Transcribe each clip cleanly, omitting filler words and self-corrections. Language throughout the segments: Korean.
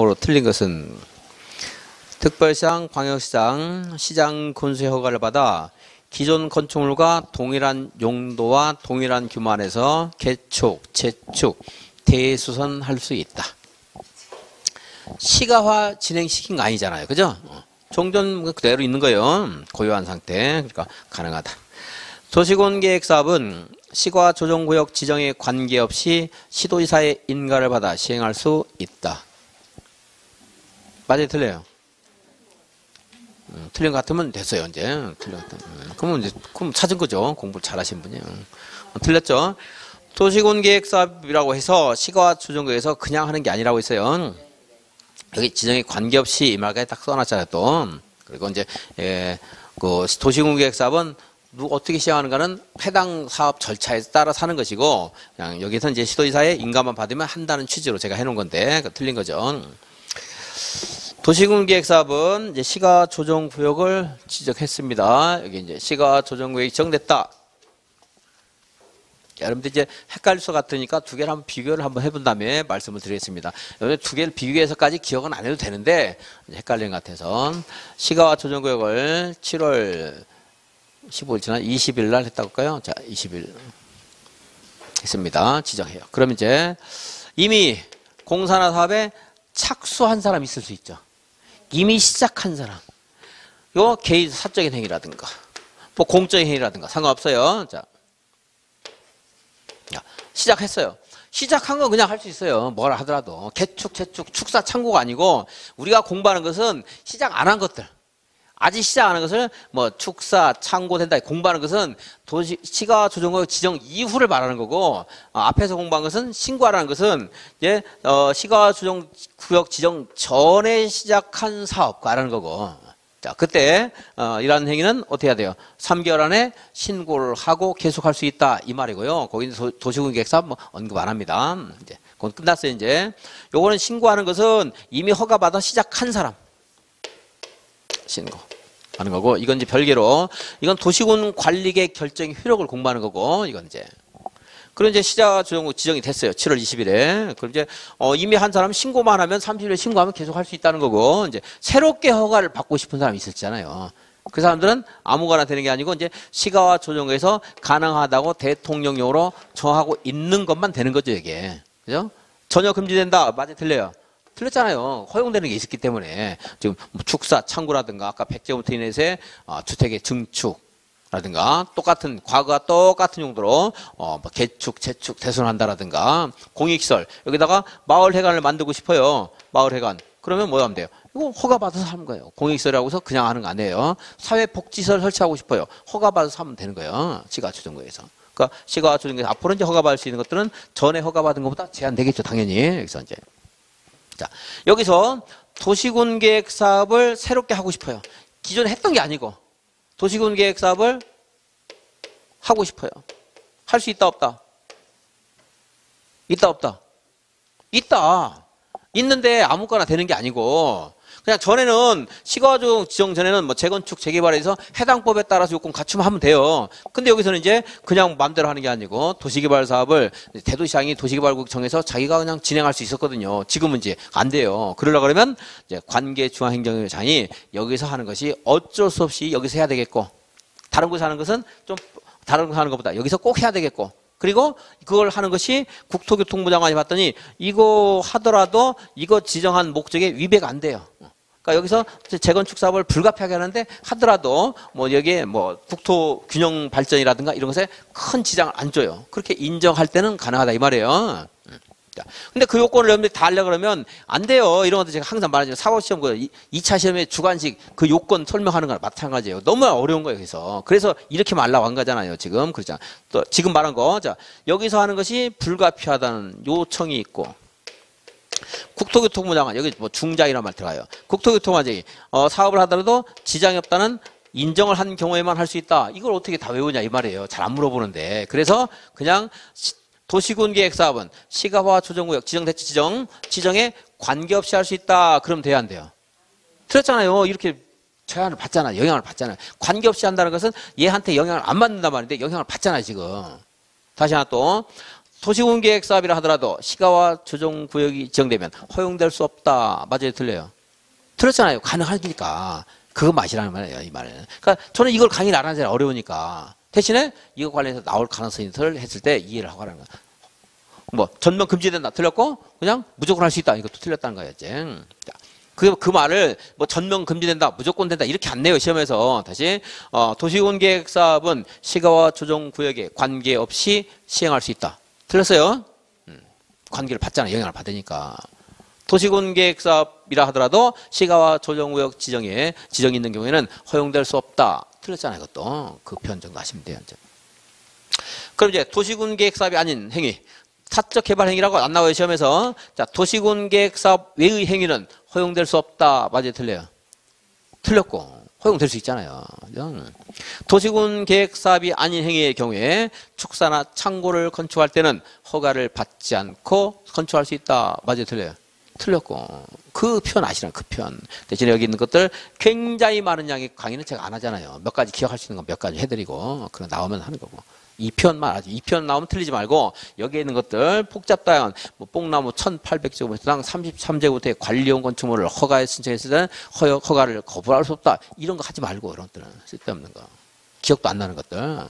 으로 틀린 것은 특별시장, 광역시장, 시장 건수의 허가를 받아 기존 건축물과 동일한 용도와 동일한 규모 안에서 개축, 재축, 대수선할 수 있다. 시가화 진행시킨 거 아니잖아요. 그죠? 종전 그대로 있는 거예요. 고유한 상태. 그러니까 가능하다. 도시군계획사업은 시가 조정구역 지정에 관계없이 시도지사의 인가를 받아 시행할 수 있다. 맞아요? 틀려요? 틀린 것 같으면 됐어요. 이제 틀린 것 같으면. 그럼 찾은 거죠. 공부 잘하신 분이. 틀렸죠? 도시군계획사업이라고 해서 시가 조정구역에서 그냥 하는 게 아니라고 했어요. 여기 지정에 관계없이 이 말까지 딱 써놨잖아요. 또 그리고 이제 그 도시군계획사업은 어떻게 시행하는가는 해당 사업 절차에 따라 사는 것이고, 그냥 여기서 이제 시도지사의 인가만 받으면 한다는 취지로 제가 해놓은 건데, 틀린 거죠. 도시군계획사업은 이제 시가조정구역을 지정했습니다. 여기 이제 시가조정구역이 지정됐다. 여러분들 이제 헷갈릴 것 같으니까 두 개를 한번 비교를 한번 해본 다음에 말씀을 드리겠습니다. 두 개를 비교해서까지 기억은 안 해도 되는데, 헷갈리는 것 같아서. 시가조정구역을 7월 15일 지난 20일 날 했다고 할까요? 자, 20일 했습니다. 지정해요. 그럼 이제 이미 공사나 사업에 착수한 사람이 있을 수 있죠. 이미 시작한 사람. 이거 개인 사적인 행위라든가, 뭐 공적인 행위라든가 상관없어요. 자, 시작했어요. 시작한 건 그냥 할 수 있어요. 뭐라 하더라도. 개축, 재축, 축사, 창고가 아니고 우리가 공부하는 것은 시작 안 한 것들. 아직 시작 안 한 것을 뭐 축사, 창고 된다 공부하는 것은 시가조정구역 지정 이후를 말하는 거고, 앞에서 공부한 것은 신고하라는 것은 이제 시가조정구역 지정 전에 시작한 사업가라는 거고, 자 그때 이러한 행위는 어떻게 해야 돼요? 3개월 안에 신고를 하고 계속할 수 있다 이 말이고요. 거기 도시군계획사업 뭐 언급 안 합니다. 이제 그건 끝났어요. 이제 요거는 신고하는 것은 이미 허가받아 시작한 사람. 신고 하는 거고, 이건 이제 별개로 이건 도시군 관리계획 결정의 효력을 공부하는 거고, 이건 이제 그런 이제 시가조정구역 지정이 됐어요. 7월 20일에. 그럼 이제 이미 한 사람 신고만 하면 30일에 신고하면 계속 할 수 있다는 거고, 이제 새롭게 허가를 받고 싶은 사람이 있었잖아요. 그 사람들은 아무거나 되는 게 아니고 이제 시가조정구역에서 가능하다고 대통령령으로 정하고 있는 것만 되는 거죠, 이게. 그죠? 전혀 금지된다. 맞아요, 틀려요? 틀렸잖아요. 허용되는 게 있었기 때문에. 지금 뭐 축사, 창고라든가 아까 100제곱미터 이내에서의 주택의 증축라든가 똑같은 과거와 똑같은 용도로 뭐 개축, 재축, 대손한다라든가 공익시설 여기다가 마을회관을 만들고 싶어요. 마을회관. 그러면 뭐 하면 돼요? 이거 허가받아서 하는 거예요. 공익시설이라고 해서 그냥 하는 거 아니에요. 사회복지시설 설치하고 싶어요. 허가받아서 하면 되는 거예요. 시가조정구역에서. 그러니까 시가조정구역에서 앞으로 이제 허가받을 수 있는 것들은 전에 허가받은 것보다 제한되겠죠. 당연히. 여기서 이제. 자, 여기서 도시군계획 사업을 새롭게 하고 싶어요. 기존에 했던 게 아니고 도시군계획 사업을 하고 싶어요. 할 수 있다 없다? 있다 없다? 있다. 있는데 아무거나 되는 게 아니고, 그냥 전에는 시가조정 지정 전에는 뭐 재건축 재개발에서 해당 법에 따라서 요건 갖추면 하면 돼요. 근데 여기서는 이제 그냥 마음대로 하는 게 아니고 도시개발 사업을 대도시장이 도시개발국 정해서 자기가 그냥 진행할 수 있었거든요. 지금은 이제 안 돼요. 그러려고 그러면 이제 관계중앙행정장이 여기서 하는 것이 어쩔 수 없이 여기서 해야 되겠고, 다른 곳에서 하는 것은 좀 다른 곳에서 하는 것보다 여기서 꼭 해야 되겠고, 그리고 그걸 하는 것이 국토교통부 장관이 봤더니 이거 하더라도 이거 지정한 목적에 위배가 안 돼요. 그러니까 여기서 재건축 사업을 불가피하게 하는데 하더라도 뭐 여기에 뭐 국토 균형 발전이라든가 이런 것에 큰 지장을 안 줘요. 그렇게 인정할 때는 가능하다 이 말이에요. 근데 그 요건을 여러분들이 다 하려고 그러면 안 돼요. 이런 것도 제가 항상 말하지만 사법시험 2차 시험에 주관식 그 요건 설명하는 거랑 마찬가지예요. 너무 어려운 거예요. 그래서 이렇게 말라고 한 거잖아요. 지금 그렇잖아. 또 지금 말한 거, 자 여기서 하는 것이 불가피하다는 요청이 있고, 국토교통부 장관 여기 뭐 중장이란 말 들어가요. 국토교통부장이 사업을 하더라도 지장이 없다는 인정을 한 경우에만 할 수 있다. 이걸 어떻게 다 외우냐 이 말이에요. 잘 안 물어보는데. 그래서 그냥 도시군계획사업은 시가화 조정구역 지정대치 지정에 관계없이 할 수 있다. 그럼 돼야 안 돼요? 틀렸잖아요. 이렇게 제한을 받잖아요. 영향을 받잖아요. 관계없이 한다는 것은 얘한테 영향을 안 받는단 말인데 영향을 받잖아요. 지금. 다시 하나 또 도시군계획 사업이라 하더라도 시가와 조정구역이 지정되면 허용될 수 없다. 맞아요, 틀려요? 틀렸잖아요. 가능하니까. 그거 마시라는 말이에요, 이 말은. 그러니까 저는 이걸 강의를 안 하는 게 어려우니까. 대신에 이거 관련해서 나올 가능성이 있을 했을 때 이해를 하고 하라는 거야. 뭐 전면 금지된다. 틀렸고 그냥 무조건 할 수 있다. 이것도 틀렸다는 거였지. 그 말을 뭐 전면 금지된다, 무조건 된다 이렇게 안 내요 시험에서. 다시 도시군계획 사업은 시가와 조정구역에 관계없이 시행할 수 있다. 틀렸어요? 관계를 받잖아. 영향을 받으니까. 도시군계획 사업이라 하더라도 시가와 조정구역 지정이 있는 경우에는 허용될 수 없다. 틀렸잖아요. 이것도 그 표현 정도 하시면 돼요. 이제. 그럼 이제 도시군계획 사업이 아닌 행위, 사적 개발 행위라고 안 나와요 시험에서. 자, 도시군계획 사업 외의 행위는 허용될 수 없다. 맞아요, 틀려요? 틀렸고 허용될 수 있잖아요. 도시군계획 사업이 아닌 행위의 경우에 축사나 창고를 건축할 때는 허가를 받지 않고 건축할 수 있다. 맞아요, 틀려요? 틀렸고 그 표현 아시라는 그 표현. 대신에 여기 있는 것들 굉장히 많은 양의 강의는 제가 안 하잖아요. 몇 가지 기억할 수 있는 건 몇 가지 해드리고 그럼 나오면 하는 거고. 이 표현만 알아요. 이 표현 나오면 틀리지 말고 여기에 있는 것들 복잡다양한 뭐 뽕나무 1800제곱미터당 33제곱미터의 관리용 건축물을 허가에 신청했을 때는 허가를 거부할 수 없다. 이런 거 하지 말고 이런 것들은 쓸데없는 거. 기억도 안 나는 것들.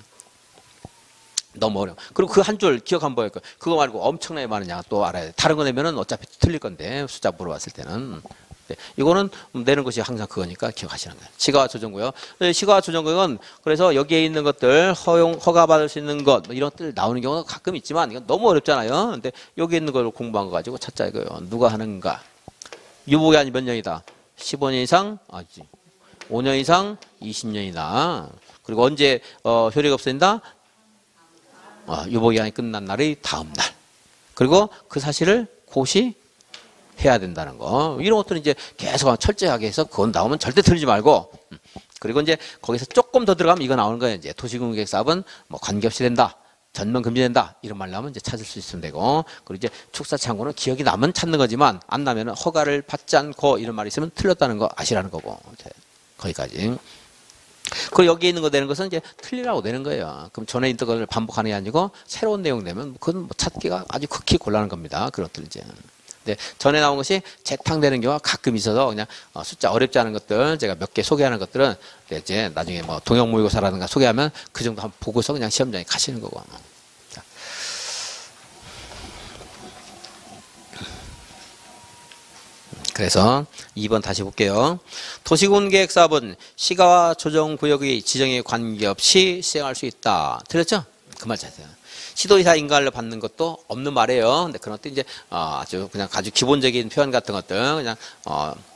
너무 어려워. 그리고 그 한 줄 기억 한번 해요. 그거 말고 엄청나게 많은 양 또 알아야 돼. 다른 거 내면은 어차피 틀릴 건데 숫자 물어봤을 때는. 네, 이거는 내는 것이 항상 그거니까 기억하시는 거예요. 시가와 조정구역. 시가와 조정구역은 그래서 여기에 있는 것들 허가받을 수 있는 것 뭐 이런 것들 나오는 경우가 가끔 있지만 이건 너무 어렵잖아요. 근데 여기 있는 걸 공부한 거 가지고 찾자 이거예요. 누가 하는가? 유보기한이 몇 년이다? 15년 이상? 5년 이상? 20년이다. 그리고 언제 효력이 없어진다? 유보기한이 끝난 날의 다음 날. 그리고 그 사실을 고시해야 된다는 거. 이런 것들은 이제 계속 철저하게 해서 그건 나오면 절대 틀리지 말고. 그리고 이제 거기서 조금 더 들어가면 이거 나오는 거예요. 이제 도시공유계획 사업은 뭐 관계없이 된다. 전면 금지된다. 이런 말 나오면 이제 찾을 수 있으면 되고. 그리고 이제 축사창고는 기억이 나면 찾는 거지만 안 나면은 허가를 받지 않고 이런 말이 있으면 틀렸다는 거 아시라는 거고. 거기까지. 그리고 여기에 있는 거 내는 것은 이제 틀리라고 내는 거예요. 그럼 전에 있던 것을 반복하는 게 아니고 새로운 내용 내면 그건 뭐 찾기가 아주 극히 곤란한 겁니다. 그런 것들 이제. 근데 전에 나온 것이 재탕되는 경우가 가끔 있어서 그냥 숫자 어렵지 않은 것들 제가 몇 개 소개하는 것들은 이제 나중에 뭐 동영 모의고사라든가 소개하면 그 정도 한번 보고서 그냥 시험장에 가시는 거고. 자. 그래서 2번 다시 볼게요. 도시군계획 사업은 시가와 조정구역의 지정에 관계없이 시행할 수 있다. 틀렸죠? 그 말 찾아요. 시도의사 인가를 받는 것도 없는 말이에요. 근데 그런 것도 이제 아주 그냥 아주 기본적인 표현 같은 것들 그냥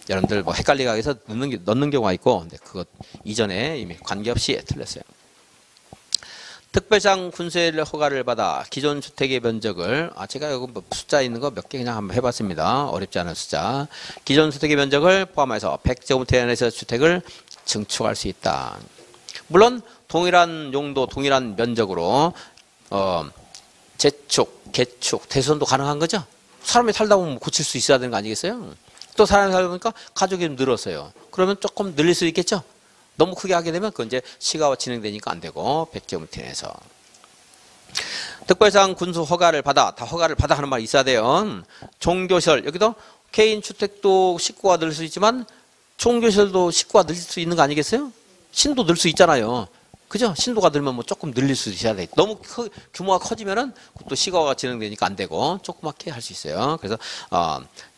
여러분들 뭐 헷갈리게 하기 위해서 넣는 경우가 있고, 근데 그것 이전에 이미 관계없이 틀렸어요. 특별상 군수의 허가를 받아 기존 주택의 면적을 제가 여기 뭐 숫자 있는 거 몇 개 그냥 한번 해봤습니다. 어렵지 않은 숫자. 기존 주택의 면적을 포함해서 100제곱미터 안에서 주택을 증축할 수 있다. 물론 동일한 용도, 동일한 면적으로 재축, 개축, 대수선도 가능한 거죠. 사람이 살다 보면 고칠 수 있어야 되는 거 아니겠어요? 또 사람이 살다 보니까 가족이 늘었어요. 그러면 조금 늘릴 수 있겠죠. 너무 크게 하게 되면 그건 이제 시가와 진행되니까 안 되고 100제곱미터 내에서. 특별상 군수 허가를 받아, 다 허가를 받아 하는 말이 있어야 돼요. 종교시설, 여기도 개인 주택도 식구가 늘 수 있지만 종교시설도 식구가 늘 수 있는 거 아니겠어요? 신도 늘 수 있잖아요. 그죠? 신도가 늘면 뭐 조금 늘릴 수 있어야 돼. 너무 규모가 커지면은 또 시가가 진행되니까 안 되고 조그맣게 할 수 있어요. 그래서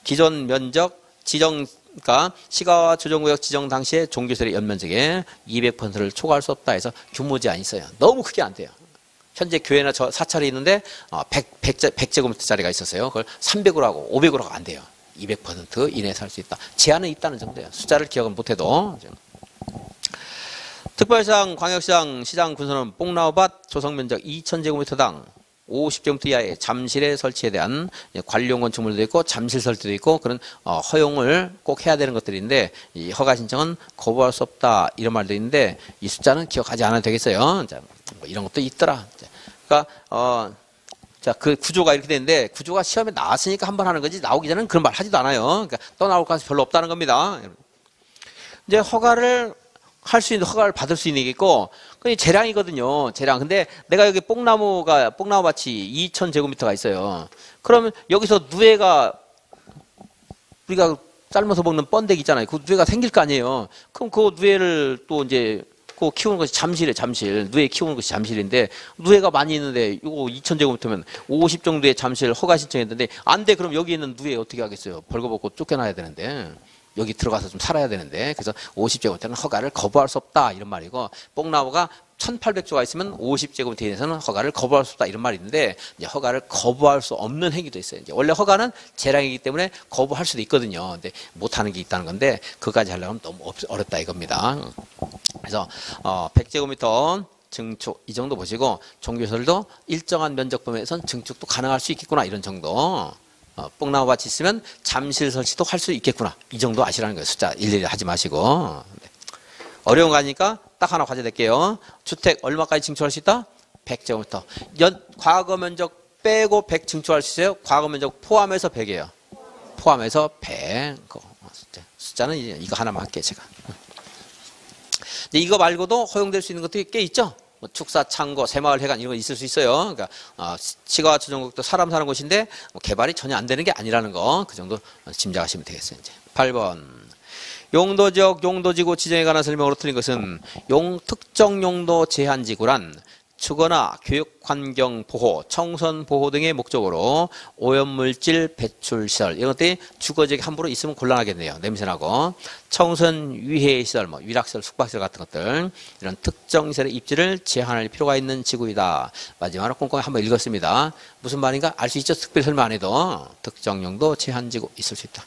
기존 면적 지정, 그러니까 시가와 조정구역 지정 당시에 종교시설의 연면적에 200%를 초과할 수 없다 해서 규모 제한이 있어요. 너무 크게 안 돼요. 현재 교회나 저 사찰이 있는데 100제곱미터짜리가 있었어요. 그걸 300으로 하고 500으로 하고 안 돼요. 200% 이내에서 할 수 있다. 제한은 있다는 정도예요. 숫자를 기억은 못해도. 특별시장, 광역시장, 시장 군수는 뽕나무밭 조성면적 2000제곱미터당 50제곱미터 이하의 잠실에 설치에 대한 관리용 건축물도 있고 잠실 설치도 있고 그런 허용을 꼭 해야 되는 것들인데 이 허가 신청은 거부할 수 없다 이런 말도 있는데 이 숫자는 기억하지 않아도 되겠어요. 자, 뭐 이런 것도 있더라. 그러니까 자, 그 구조가 이렇게 되는데 구조가 시험에 나왔으니까 한번 하는 거지 나오기 전에는 그런 말 하지도 않아요. 그러니까 또 나올 가능성이 별로 없다는 겁니다. 이제 허가를 할 수 있는 허가를 받을 수 있는 게 있고 그게 재량이거든요. 재량. 근데 내가 여기 뽕나무밭이 2,000제곱미터가 있어요. 그러면 여기서 누에가 우리가 삶아서 먹는 번데기 있잖아요. 그 누에가 생길 거 아니에요. 그럼 그 누에를 또 이제 그 키우는 것이 잠실. 누에 키우는 것이 잠실인데 누에가 많이 있는데 이거 2,000제곱미터면 50 정도의 잠실 허가 신청했는데 안 돼. 그럼 여기 있는 누에 어떻게 하겠어요? 벌거벗고 쫓겨나야 되는데. 여기 들어가서 좀 살아야 되는데. 그래서 50제곱미터는 허가를 거부할 수 없다. 이런 말이고 뽕나무가 1,800조가 있으면 50제곱미터에 대해서는 허가를 거부할 수 없다. 이런 말이 있는데 이제 허가를 거부할 수 없는 행위도 있어요. 이제 원래 허가는 재량이기 때문에 거부할 수도 있거든요. 근데 못하는 게 있다는 건데 그까지 하려면 너무 어렵다 이겁니다. 그래서 100제곱미터 증축 이 정도 보시고 종교시설도 일정한 면적 범위에선 증축도 가능할 수 있겠구나 이런 정도. 뽕나무밭이 있으면 잠실 설치도 할 수 있겠구나 이 정도 아시라는 거예요. 숫자 일일이 하지 마시고. 어려운 거 하니까 딱 하나 과제될게요. 주택 얼마까지 증축할 수 있다? 100제곱미터. 과거 면적 빼고 100 증축할 수 있어요? 과거 면적 포함해서 100이에요. 포함해서 100. 숫자는 이거 하나만 할게요, 제가. 근데 이거 말고도 허용될 수 있는 것들이 꽤 있죠? 뭐 축사, 창고, 새마을 회관 이런 거 있을 수 있어요. 그러니까 시가와 주정국도 사람 사는 곳인데 뭐 개발이 전혀 안 되는 게 아니라는 거 그 정도 짐작하시면 되겠어요. 이제 8번. 용도지역, 용도지구 지정에 관한 설명으로 틀린 것은 특정 용도 제한지구란 주거나 교육환경보호, 청선보호 등의 목적으로 오염물질 배출시설 이런 것들이 주거지역에 함부로 있으면 곤란하겠네요. 냄새나고 청선위해시설, 뭐 위락시설, 숙박시설 같은 것들 이런 특정 시설의 입지를 제한할 필요가 있는 지구이다. 마지막으로 꼼꼼히 한번 읽었습니다. 무슨 말인가 알 수 있죠? 특별히 설명 안 해도 특정 용도 제한지구 있을 수 있다.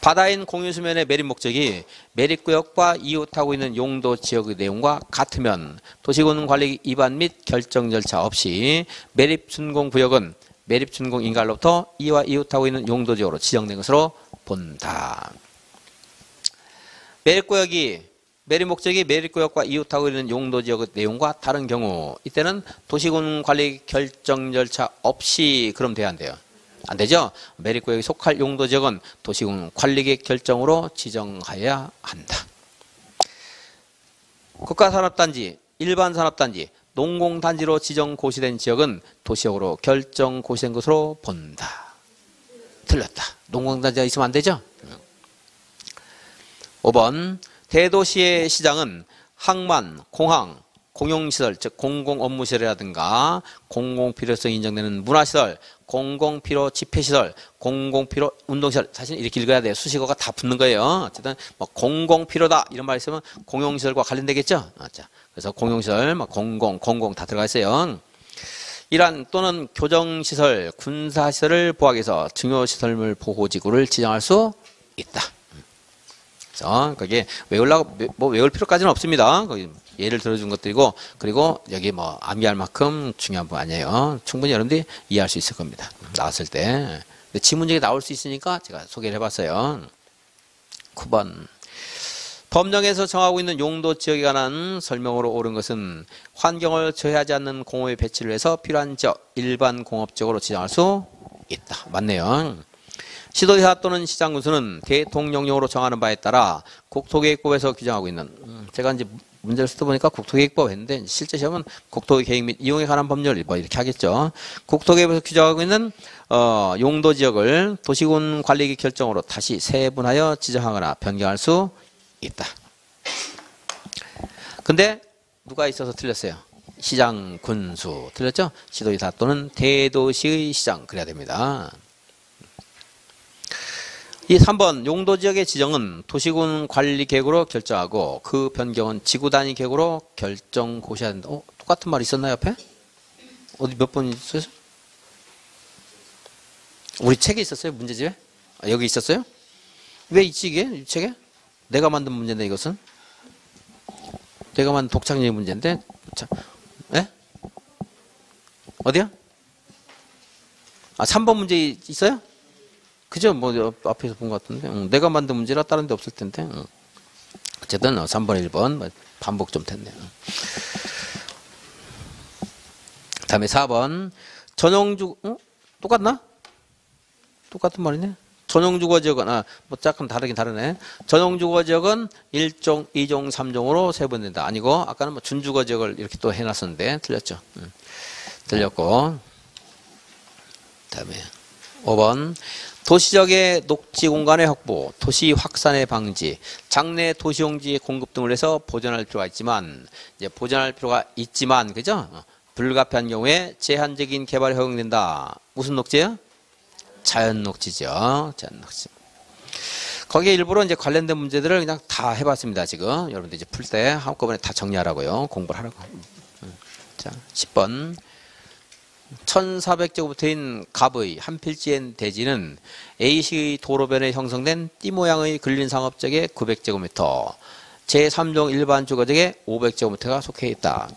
바다인 공유수면의 매립 목적이 매립구역과 이웃하고 있는 용도 지역의 내용과 같으면 도시군 관리 위반 및 결정 절차 없이 매립준공구역은 매립준공인가로부터 이와 이웃하고 있는 용도 지역으로 지정된 것으로 본다. 매립구역이 매립 목적이 매립구역과 이웃하고 있는 용도 지역의 내용과 다른 경우 이때는 도시군 관리 결정 절차 없이 그럼 돼야 한대요. 안 되죠? 매립구역에 속할 용도 지역은 도시군 관리계획 결정으로 지정하여야 한다. 국가산업단지, 일반산업단지, 농공단지로 지정 고시된 지역은 도시역으로 결정 고시된 것으로 본다. 틀렸다. 농공단지가 있으면 안 되죠? 5번. 대도시의 시장은 항만, 공항, 공용시설, 즉 공공업무시설이라든가 공공필요성 인정되는 문화시설, 공공필요 집회시설, 공공필요 운동시설 사실 이렇게 읽어야 돼요. 수식어가 다 붙는 거예요. 어쨌든 뭐 공공필요다 이런 말 있으면 공용시설과 관련되겠죠. 자, 그래서 공용시설, 공공 다 들어가 있어요. 이란 또는 교정시설, 군사시설을 보호하기 위해서 중요시설물 보호지구를 지정할 수 있다. 그래서 그게 외울 필요까지는 없습니다. 거기 예를 들어준 것들이고 그리고 여기 뭐 암기할 만큼 중요한 분 아니에요. 충분히 여러분들이 이해할 수 있을 겁니다. 나왔을 때. 근데 지문제가 나올 수 있으니까 제가 소개를 해봤어요. 9번. 법령에서 정하고 있는 용도 지역에 관한 설명으로 옳은 것은 환경을 저해하지 않는 공업의 배치를 위해서 필요한 지역, 일반 공업지역으로 지정할 수 있다. 맞네요. 시도지사 또는 시장군수는 대통령령으로 정하는 바에 따라 국토계획법에서 규정하고 있는 제가 이제 문제를 쓰다 보니까 국토계획법 했는데 실제 시험은 국토계획 및 이용에 관한 법률 뭐 이렇게 하겠죠. 국토계획에서 규정하고 있는 용도지역을 도시군 관리계획 결정으로 다시 세분하여 지정하거나 변경할 수 있다. 근데 누가 있어서 틀렸어요? 시장, 군수 틀렸죠? 시도지사 또는 대도시의 시장 그래야 됩니다. 이 3번 용도지역의 지정은 도시군 관리계획으로 결정하고 그 변경은 지구단위 계획으로 결정 고시해야 된다. 똑같은 말 있었나요 옆에? 어디 몇 번 있었어요? 우리 책에 있었어요 문제집에? 여기 있었어요? 왜 있지 이게? 이 책에? 내가 만든 문제인데 이것은? 내가 만든 독창력의 문제인데? 자, 예? 어디야? 3번 문제 있어요? 그죠? 뭐 앞에서 본 것 같은데 내가 만든 문제라 다른 데 없을 텐데 어쨌든 3번 1번 반복 좀 됐네요. 다음에 4번 전용주 똑같나? 똑같은 말이네. 전용주거지역은 뭐 조금 다르긴 다르네. 전용주거지역은 1종, 2종, 3종으로 세분된다. 아니고 아까는 뭐 준주거지역을 이렇게 또 해놨었는데 틀렸죠. 틀렸고. 그다음에 5번 도시적의 녹지 공간의 확보, 도시 확산의 방지, 장내 도시용지 공급 등을 해서 보존할 필요가 있지만 그죠? 불가피한 경우에 제한적인 개발이 허용된다. 무슨 녹지예요? 자연 녹지죠. 자연 녹지. 거기에 일부러 이제 관련된 문제들을 그냥 다 해봤습니다. 지금 여러분들 이제 풀 때 한꺼번에 다 정리하라고요. 공부를 하라고. 자, 10번. 1400제곱미터인 갑의 한 필지의 대지는 A시 도로변에 형성된 띠 모양의 근린 상업적의 900제곱미터, 제3종 일반 주거적의 500제곱미터가 속해 있다.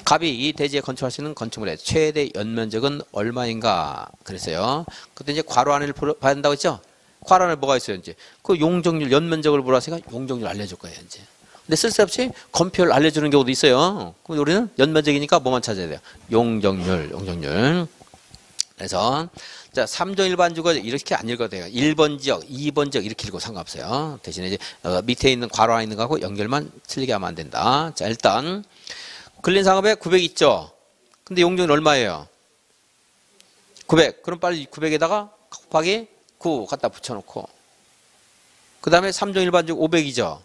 갑이 이 대지에 건축할 수 있는 건축물의 최대 연면적은 얼마인가 그랬어요. 그때 이제 괄호 안을 봐야 된다고 했죠? 괄호 안에 뭐가 있어요, 이제? 그 용적률, 연면적을 물어봤으니까 용적률 알려줄 거예요, 이제. 근데 쓸데없이 건표를 알려주는 경우도 있어요. 그럼 우리는 연면적이니까 뭐만 찾아야 돼요? 용적률. 그래서, 자, 3종 일반 주거 이렇게 안 읽어도 돼요. 1번 지역, 2번 지역 이렇게 읽고 상관없어요. 대신에 이제 밑에 있는 괄호 안에 있는 거하고 연결만 틀리게 하면 안 된다. 자, 일단, 근린상업에 900 있죠? 근데 용적률 얼마예요? 900. 그럼 빨리 900에다가 곱하기 9 갖다 붙여놓고. 그 다음에 3종 일반 주거 500이죠?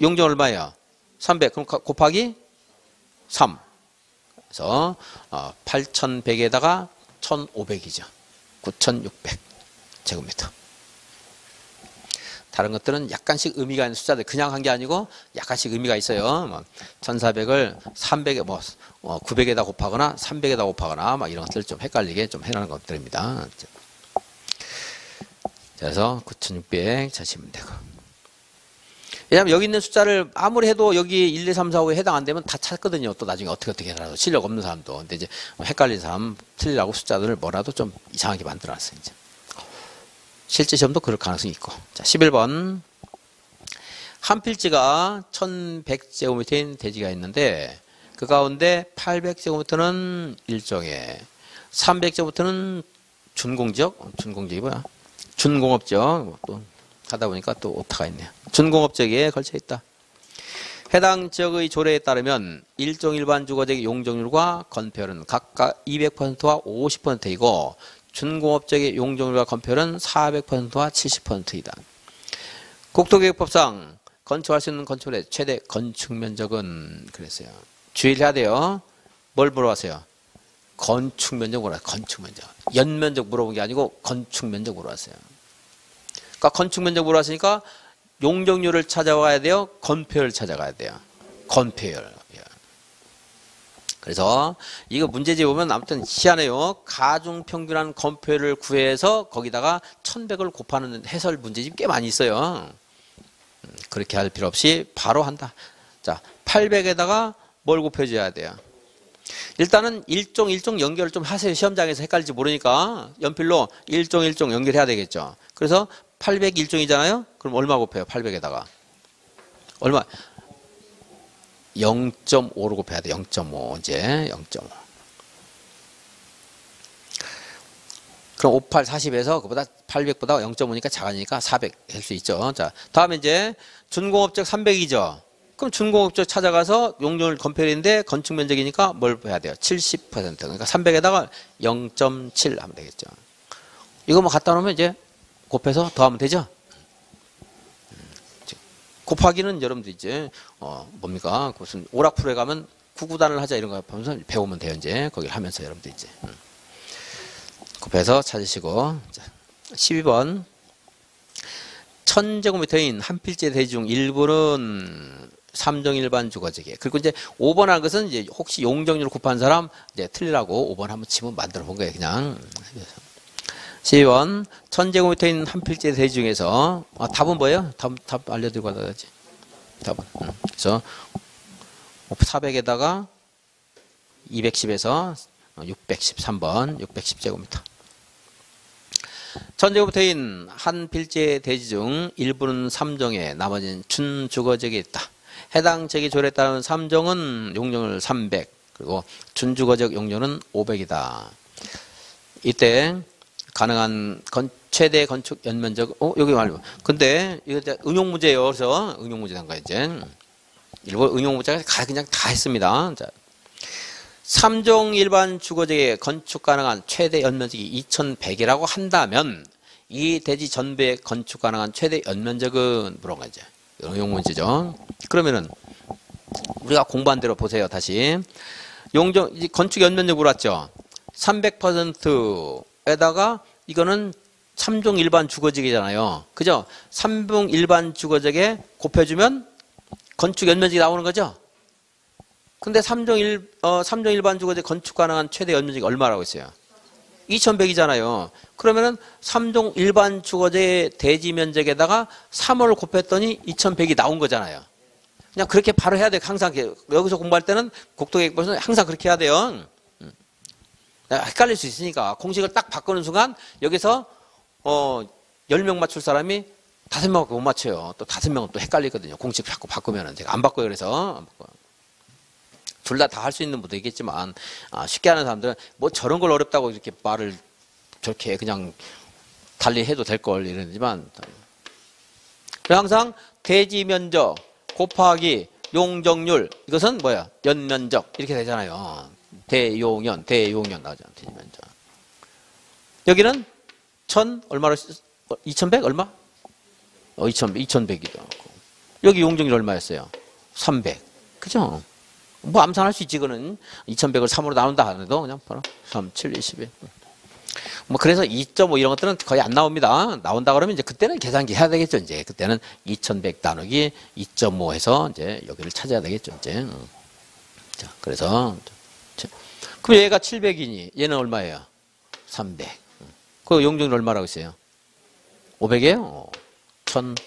용적 얼마예요? 300. 그럼 곱하기 3. 그래서 8100에다가 1500이죠. 9600 제곱미터. 다른 것들은 약간씩 의미가 있는 숫자들 그냥 한 게 아니고 약간씩 의미가 있어요. 1400을 300에 900에다 곱하거나 300에다 곱하거나 막 이런 것들 좀 헷갈리게 좀 해놓은 것들입니다. 그래서 9600 찾으시면 되고. 왜냐면 여기 있는 숫자를 아무리 해도 여기 1, 2, 3, 4, 5에 해당 안 되면 다 찾거든요. 또 나중에 어떻게 해라도 실력 없는 사람도. 근데 이제 헷갈린 사람 틀리라고 숫자들을 뭐라도 좀 이상하게 만들어놨어요. 이제. 실제 시험도 그럴 가능성이 있고. 자, 11번. 한 필지가 1100제곱미터인 대지가 있는데 그 가운데 800제곱미터는 일종의 300제곱미터는 준공지역이 뭐야? 준공업지역. 또 하다 보니까 또 오타가 있네요. 준공업지역에 걸쳐 있다. 해당 지역의 조례에 따르면 일종 일반 주거지역의 용적률과 건폐율은 각각 200%와 50%이고 준공업지역의 용적률과 건폐율은 400%와 70%이다. 국토계획법상 건축할 수 있는 건축물의 최대 건축면적은 그랬어요. 주의를 해야 돼요. 뭘 물어봤어요? 건축면적 물어봤어요. 건축면적. 연면적 물어본 게 아니고 건축면적 물어봤어요. 그러니까 건축면적 물어봤으니까 용적률을 찾아가야 돼요? 건폐율을 찾아가야 돼요? 건폐율. 그래서 이거 문제집 보면 아무튼 희한해요. 가중평균한 건폐율을 구해서 거기다가 1100을 곱하는 해설 문제집 꽤 많이 있어요. 그렇게 할 필요 없이 바로 한다. 자, 800에다가 뭘 곱해줘야 돼요? 일단은 일종 연결을 좀 하세요. 시험장에서 헷갈릴지 모르니까 연필로 일종 연결해야 되겠죠. 그래서 800 1종이잖아요. 그럼 얼마 곱해요? 800에다가. 얼마? 0.5로 곱해야 돼. 0.5 이제 0.5. 그럼 58, 40에서 그보다 800보다 0.5니까 작으니까 400 할 수 있죠. 자, 다음에 이제 준공업적 300이죠. 그럼 준공업적 찾아가서 용적률 건폐율인데 건축 면적이니까 뭘 해야 돼요? 70%. 그러니까 300에다가 0.7 하면 되겠죠. 이거만 갖다 놓으면 이제 곱해서 더하면 되죠. 곱하기는 여러분들 이제 뭡니까? 무슨 오락풀에 가면 구구단을 하자 이런 거 하면서 배우면 돼요. 이제 거기를 하면서 여러분들 이제 곱해서 찾으시고. 자, 12번. 1000제곱미터인 한 필지 대지 중 일부는 3종 일반 주거지게. 그리고 이제 5번 한 것은 이제 혹시 용적률 곱한 사람 이제 틀리라고 5번 한번 치면 만들어 본 거예요. 그냥. 12번 1000제곱미터인 한 필지 대지 중에서 답은 뭐예요? 답 알려드리고 가야지. 답은. 그래서 400에다가 210에서 613번 610제곱미터. 1000제곱미터인 한 필지의 대지 중 일부는 3종에 나머지는 준주거지역에 있다. 해당 지역의 조례에 따른 3종은 용적률 300 그리고 준주거지역 용적률은 500이다. 이때 가능한 최대 건축 연면적, 여기 말고. 근데, 이거 응용 문제예요. 그래서 응용 문제 한 거야, 이제. 일본 응용 문제가 그냥 다 했습니다. 자. 3종 일반 주거지에 건축 가능한 최대 연면적이 2100이라고 한다면, 이 대지 전부에 건축 가능한 최대 연면적은 물어본 거죠. 응용 문제죠. 그러면은, 우리가 공부한 대로 보세요, 다시. 건축 연면적 물었죠. 300%에다가, 이거는 3종 일반 주거지잖아요. 그죠? 3종 일반 주거지에 곱해주면 건축 연면적이 나오는 거죠? 근데 3종 일반 주거지 건축 가능한 최대 연면적이 얼마라고 했어요? 2100이잖아요. 그러면은 3종 일반 주거지의 대지 면적에다가 3을 곱했더니 2100이 나온 거잖아요. 그냥 그렇게 바로 해야 돼요. 항상 여기서 공부할 때는 국토계획부에서는 항상 그렇게 해야 돼요. 헷갈릴 수 있으니까 공식을 딱 바꾸는 순간 여기서 10명 맞출 사람이 5명밖에 못 맞춰요. 또 5명은 또 헷갈리거든요. 공식 자꾸 바꾸면은. 제가 안 바꿔요. 그래서. 둘 다 할 수 있는 분도 있겠지만, 쉽게 하는 사람들은 뭐 저런 걸 어렵다고 이렇게 말을 저렇게 그냥 달리 해도 될 걸 이러지만. 항상 대지 면적 곱하기 용적률. 이것은 뭐야? 연면적. 이렇게 되잖아요. 대용연 나오죠. 대지 면적. 여기는 얼마로, 2100 얼마? 2100이죠. 여기 용적률 얼마였어요? 300. 그죠? 뭐 암산할 수 있지, 그거는. 2100을 3으로 나눈다 하더라도 그냥 바로 3, 7, 21. 뭐 그래서 2.5 이런 것들은 거의 안 나옵니다. 나온다 그러면 이제 그때는 계산기 해야 되겠죠, 이제. 그때는 2100 나누기 2.5 해서 이제 여기를 찾아야 되겠죠, 이제. 자, 그래서. 그럼 얘가 700이니 얘는 얼마예요? 300. 그 용적률 얼마라고 했어요? 500이에요? 1500.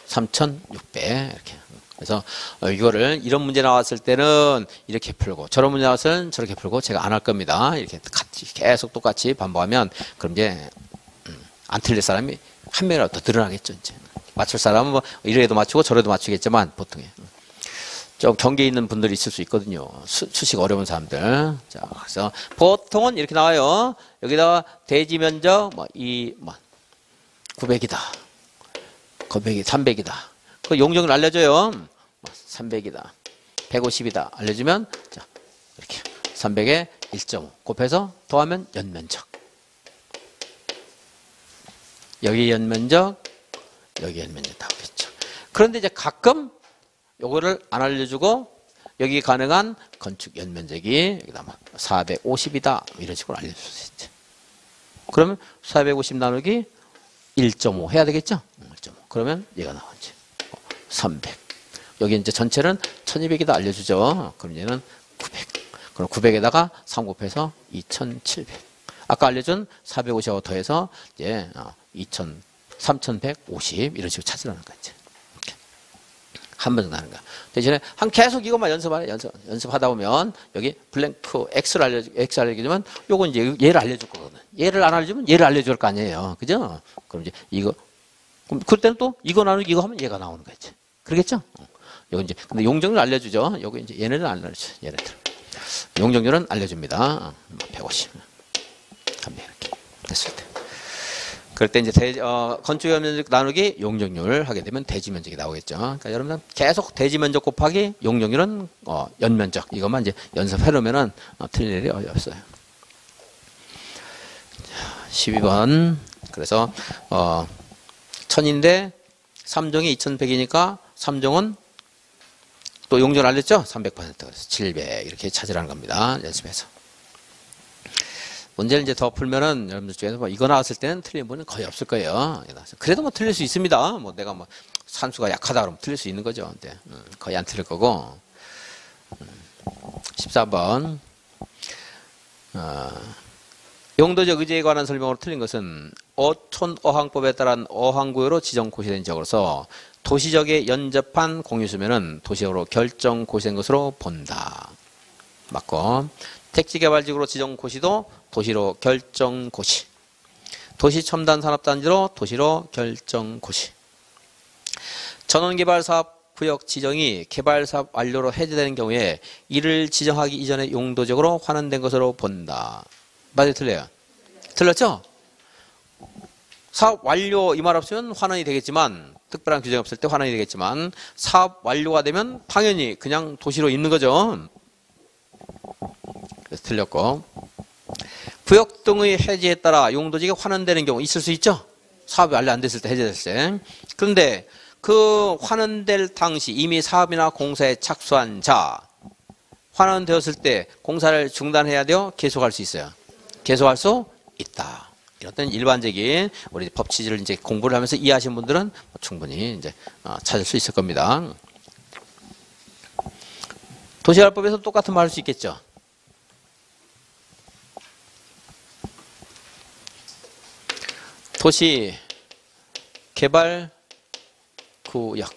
3600. 이렇게. 그래서 이거를 이런 문제 나왔을 때는 이렇게 풀고 저런 문제 나왔을 때는 저렇게 풀고 제가 안 할 겁니다. 이렇게 같이 계속 똑같이 반복하면 그럼 이제 안 틀릴 사람이 한 명이라도 더 늘어나겠죠. 이제. 맞출 사람은 뭐 이래도 맞추고 저래도 맞추겠지만 보통에. 좀 경계에 있는 분들이 있을 수 있거든요. 수식 어려운 사람들. 자, 그래서 보통은 이렇게 나와요. 여기다가 대지 면적 900이다. 900이 300이다. 그 용적을 알려줘요. 300이다. 150이다. 알려주면 자, 이렇게 300에 1.5 곱해서 더하면 연면적. 여기 연면적, 여기 연면적 나오겠죠. 그런데 이제 가끔 요거를 안 알려주고 여기 가능한 건축 연면적이 여기다 450이다 이런 식으로 알려줄 수 있죠. 그러면 450 나누기 1.5 해야 되겠죠? 1.5. 그러면 얘가 나오지. 300. 여기 이제 전체는 1200이다 알려주죠. 그럼 얘는 900. 그럼 900에다가 3 곱해서 2700. 아까 알려준 450하고 더해서 이제 3150 이런 식으로 찾으라는 거지. 한 번 더 하는 거야. 대신에 계속 이것만 연습하다 보면 여기 블랭크 X를 알려주면 요건 이제 얘를 알려줄 거거든. 얘를 안 알려주면 얘를 알려줄 거 아니에요. 그죠? 그럼 이제 이거 그럼 그때는 또 이거 나누기 이거 하면 얘가 나오는 거지. 그러겠죠? 요거 이제 근데 용적률 알려주죠. 요거 이제 얘네는 안 알려줘. 얘네들. 용적률은 알려줍니다. 150. 한번 이렇게 됐을 때. 그럴 때 이제 건축 면적 나누기 용적률 하게 되면 대지 면적이 나오겠죠. 그러니까 여러분들 계속 대지 면적 곱하기 용적률은 연면적 이것만 이제 연습해 놓으면은 틀릴 일이 없어요. 12번. 그래서 1000인데 3종이 2100이니까 3종은 또 용적률 알렸죠? 300%. 그래서 700 이렇게 찾으라는 겁니다. 연습해서. 문제를 이제 더 풀면은 여러분들 중에서 뭐 이거 나왔을 때는 틀린 분은 거의 없을 거예요. 그래도 뭐 틀릴 수 있습니다. 뭐 내가 뭐 산수가 약하다 그러면 틀릴 수 있는 거죠. 근데 거의 안 틀릴 거고. 14번. 용도적 의제에 관한 설명으로 틀린 것은 어촌어항법에 따른 어항구요로 지정고시된 지역으로서 도시적에 연접한 공유수면은 도시적으로 결정고시된 것으로 본다. 맞고. 택지개발지구로 지정고시도 도시로 결정고시. 도시첨단산업단지로 도시로 결정고시. 전원개발사업구역 지정이 개발사업 완료로 해제되는 경우에 이를 지정하기 이전에 용도적으로 환원된 것으로 본다. 맞아요? 틀려요? 틀렸죠? 사업 완료 이 말 없으면 환원이 되겠지만, 특별한 규정이 없을 때 환원이 되겠지만, 사업 완료가 되면 당연히 그냥 도시로 있는 거죠. 그래서 틀렸고. 구역 등의 해지에 따라 용도지가 환원되는 경우 있을 수 있죠. 사업이 완료 안 됐을 때, 해제됐을 때. 그런데 그 환원될 당시 이미 사업이나 공사에 착수한 자, 환원되었을 때 공사를 중단해야 돼요? 계속할 수 있어요? 계속할 수 있다. 이런 일반적인 우리 법 취지를 이제 공부를 하면서 이해하신 분들은 충분히 이제 찾을 수 있을 겁니다. 도시개발법에서 똑같은 말 할 수 있겠죠. 도시 개발 구역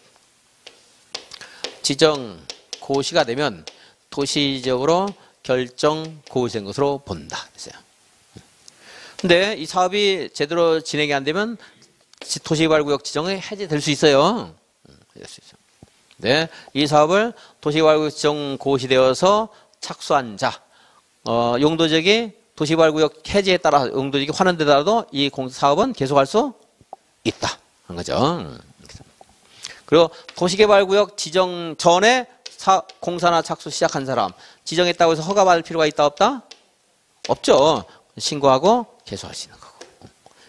지정 고시가 되면 도시적으로 결정 고시된 것으로 본다. 그랬어요. 근데 이 사업이 제대로 진행이 안 되면 도시개발구역 지정이 해제될 수 있어요. 네, 이 사업을 도시개발구역 지정 고시되어서 착수한 자, 용도지역이 도시개발구역 해제에 따라 용도지역이 환원되더라도 이 사업은 계속할 수 있다. 한 거죠. 그리고 도시개발구역 지정 전에 공사나 착수 시작한 사람, 지정했다고 해서 허가받을 필요가 있다 없다? 없죠. 신고하고 계속할 수 있는 거고.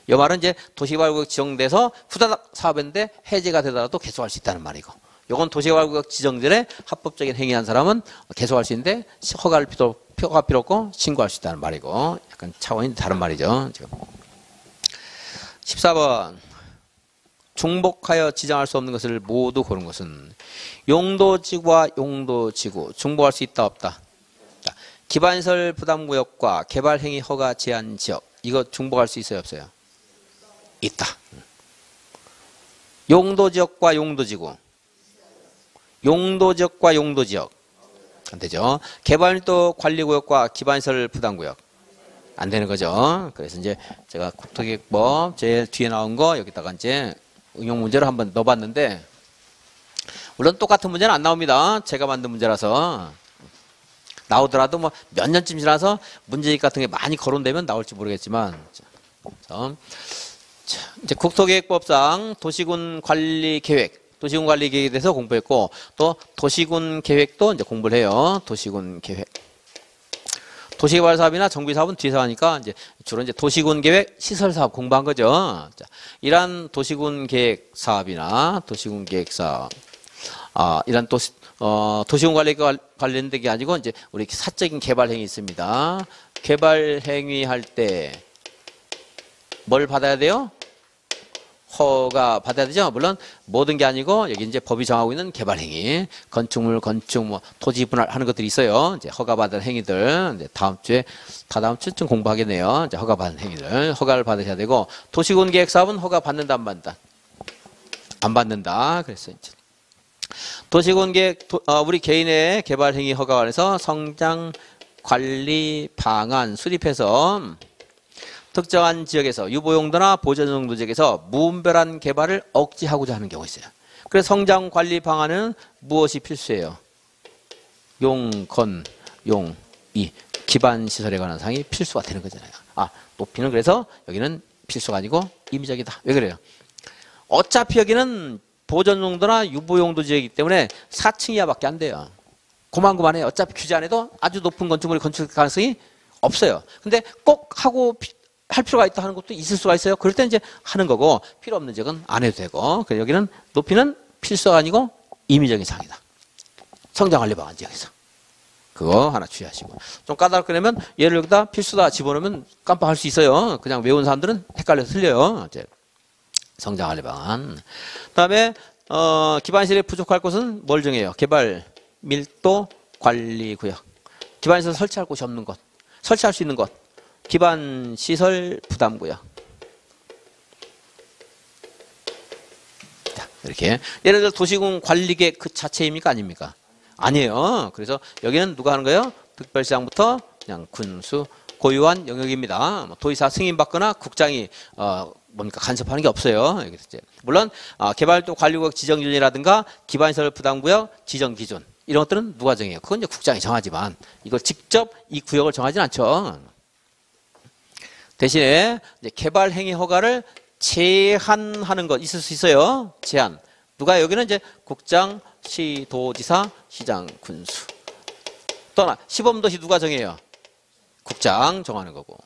이 말은 이제 도시개발구역 지정돼서 후다닥 사업인데 해제가 되더라도 계속할 수 있다는 말이고, 이건 도시개발구역 지정 전에 합법적인 행위한 사람은 계속할 수 있는데 허가 필요 없고 신고할 수 있다는 말이고, 약간 차원이 다른 말이죠. 지금. 14번. 중복하여 지정할 수 없는 것을 모두 고른 것은 용도지구와 용도지구 중복할 수 있다 없다? 기반시설 부담구역과 개발행위 허가 제한 지역, 이거 중복할 수 있어요 없어요? 있다. 용도지역과 용도지구, 용도지역과 용도지역 안 되죠. 개발도 관리구역과 기반시설 부담구역 안 되는 거죠. 그래서 이제 제가 국토기획법 제일 뒤에 나온 거 여기다가 이제 응용 문제를 한번 넣어봤는데, 물론 똑같은 문제는 안 나옵니다. 제가 만든 문제라서. 나오더라도 뭐 몇 년쯤 지나서 문제집 같은 게 많이 거론되면 나올지 모르겠지만, 이제 국토계획법상 도시군 관리 계획, 도시군 관리 계획에 대해서 공부했고, 또 도시군 계획도 이제 공부를 해요. 도시군 계획. 도시개발 사업이나 정비 사업은 뒤에서 하니까 이제 주로 이제 도시군 계획, 시설 사업 공부한 거죠. 자, 이러한 도시군 계획 사업이나 도시군 계획 사업, 이런 도시군 관리가 관련된 게 아니고 이제 우리 사적인 개발 행위 있습니다. 개발 행위 할 때 뭘 받아야 돼요? 허가 받아야 되죠. 물론 모든 게 아니고 여기 이제 법이 정하고 있는 개발 행위, 건축물, 건축, 뭐 토지 분할하는 것들이 있어요. 이제 허가 받은 행위들, 이제 다음 주쯤 공부하겠네요. 이제 허가 받은 행위들, 허가를 받으셔야 되고, 도시군 계획 사업은 허가 받는다 안 받는다? 안 받는다. 그래서 이제 도시군 계획, 우리 개인의 개발 행위 허가 관해서 성장 관리 방안 수립해서 특정한 지역에서 유보용도나 보전용도 지역에서 무분별한 개발을 억제하고자 하는 경우가 있어요. 그래서 성장 관리 방안은 무엇이 필수예요? 용, 건, 용, 이 기반 시설에 관한 사항이 필수가 되는 거잖아요. 높이는 그래서 여기는 필수가 아니고 임의적이다. 왜 그래요? 어차피 여기는 보전용도나 유보용도 지역이기 때문에 4층 이하밖에 안 돼요. 고만고만해요. 어차피 규제 안 해도 아주 높은 건축물이 건축될 가능성이 없어요. 근데 꼭 할 필요가 있다 하는 것도 있을 수가 있어요. 그럴 때 이제 하는 거고, 필요 없는 지역은 안 해도 되고, 그래서 여기는 높이는 필수가 아니고 임의적인 사항이다. 성장관리 방안 지역에서. 그거 하나 주의하시고. 좀 까다롭게 내면 얘를 여기다 필수다 집어넣으면 깜빡할 수 있어요. 그냥 외운 사람들은 헷갈려서 틀려요. 이제 성장관리 방안. 그 다음에 기반시설이 부족할 곳은 뭘 정해요? 개발 밀도 관리구역. 기반시설 설치할 곳이 없는 곳, 설치할 수 있는 곳, 기반시설 부담구역. 자, 이렇게. 예를 들어 도시군 관리계획 그 자체입니까? 아닙니까? 아니에요. 그래서 여기는 누가 하는 거예요? 특별시장부터 그냥 군수 고유한 영역입니다. 도의사 승인받거나 국장이 뭡니까 간섭하는 게 없어요. 물론 개발도 관리구역 지정기준이라든가 기반시설 부담구역 지정기준 이런 것들은 누가 정해요? 그건 이제 국장이 정하지만 이걸 직접 이 구역을 정하지는 않죠. 대신에 이제 개발 행위 허가를 제한하는 것 있을 수 있어요. 제한. 누가 여기는 이제 국장, 시, 도지사, 시장, 군수. 또나 시범도시 누가 정해요? 국장 정하는 거고.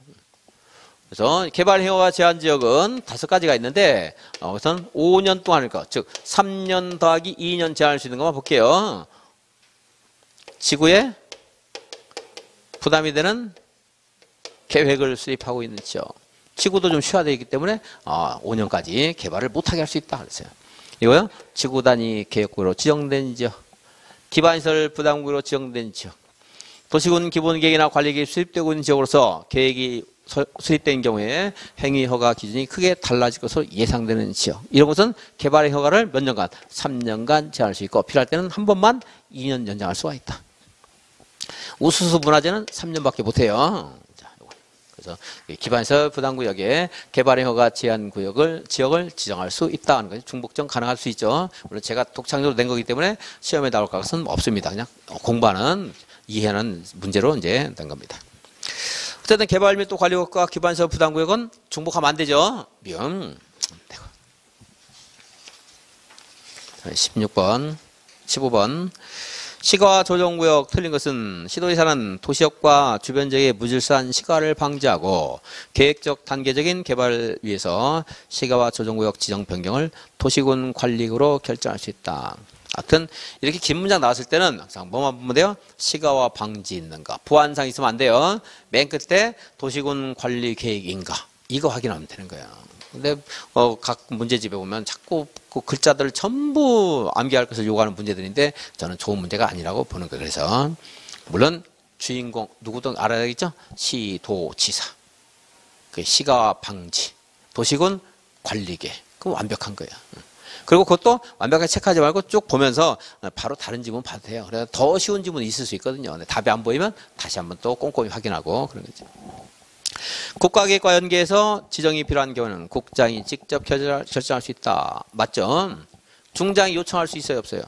그래서 개발허가 제한 지역은 5가지가 있는데 우선 5년 동안일 것, 즉 3년 더하기 2년 제한할 수 있는 것만 볼게요. 지구에 부담이 되는 계획을 수립하고 있는 지역. 지구도 좀 쉬어야 되기 때문에 5년까지 개발을 못하게 할 수 있다 그랬어요. 이거요. 지구 단위 계획구로 지정된 지역, 기반시설 부담구로 지정된 지역, 도시군 기본계획이나 관리계획이 수립되고 있는 지역으로서 계획이 수립된 경우에 행위허가 기준이 크게 달라질 것으로 예상되는 지역. 이런 것은 개발의 허가를 몇 년간? 3년간 제한할 수 있고 필요할 때는 한 번만 2년 연장할 수가 있다. 우수수 문화재는 3년밖에 못해요. 그래서 기반시설 부담구역에 개발의 허가 제한 지역을 지정할 수 있다는 거죠. 중복정 가능할 수 있죠. 물론 제가 독창적으로 낸 거기 때문에 시험에 나올 것은 없습니다. 그냥 공부하는 이해하는 문제로 이제 된 겁니다. 어쨌든 개발 및 또 관리국가 기반시설 부담구역은 중복하면 안 되죠. 16번, 15번. 시가 조정구역 틀린 것은 시도지사는 도시역과 주변 지역의 무질서한 시가를 방지하고 계획적 단계적인 개발을 위해서 시가와 조정구역 지정 변경을 도시군 관리구로 결정할 수 있다. 하여튼 이렇게 긴 문장 나왔을 때는 항상 뭐만 보면 돼요? 시가와 방지 있는가. 보안상 있으면 안 돼요. 맨 끝에 도시군 관리 계획인가. 이거 확인하면 되는 거예요. 근데 각 문제집에 보면 자꾸 그 글자들을 전부 암기할 것을 요구하는 문제들인데 저는 좋은 문제가 아니라고 보는 거예요. 그래서 물론 주인공 누구든 알아야겠죠? 시도지사. 그 시가와 방지. 도시군 관리계. 그럼 완벽한 거예요. 그리고 그것도 완벽하게 체크하지 말고 쭉 보면서 바로 다른 지문 봐도 돼요. 그래서 더 쉬운 지문이 있을 수 있거든요. 근데 답이 안 보이면 다시 한번 또 꼼꼼히 확인하고 그런 거죠. 국가계획과 연계해서 지정이 필요한 경우는 국장이 직접 결정할 수 있다. 맞죠? 중장이 요청할 수 있어요? 없어요?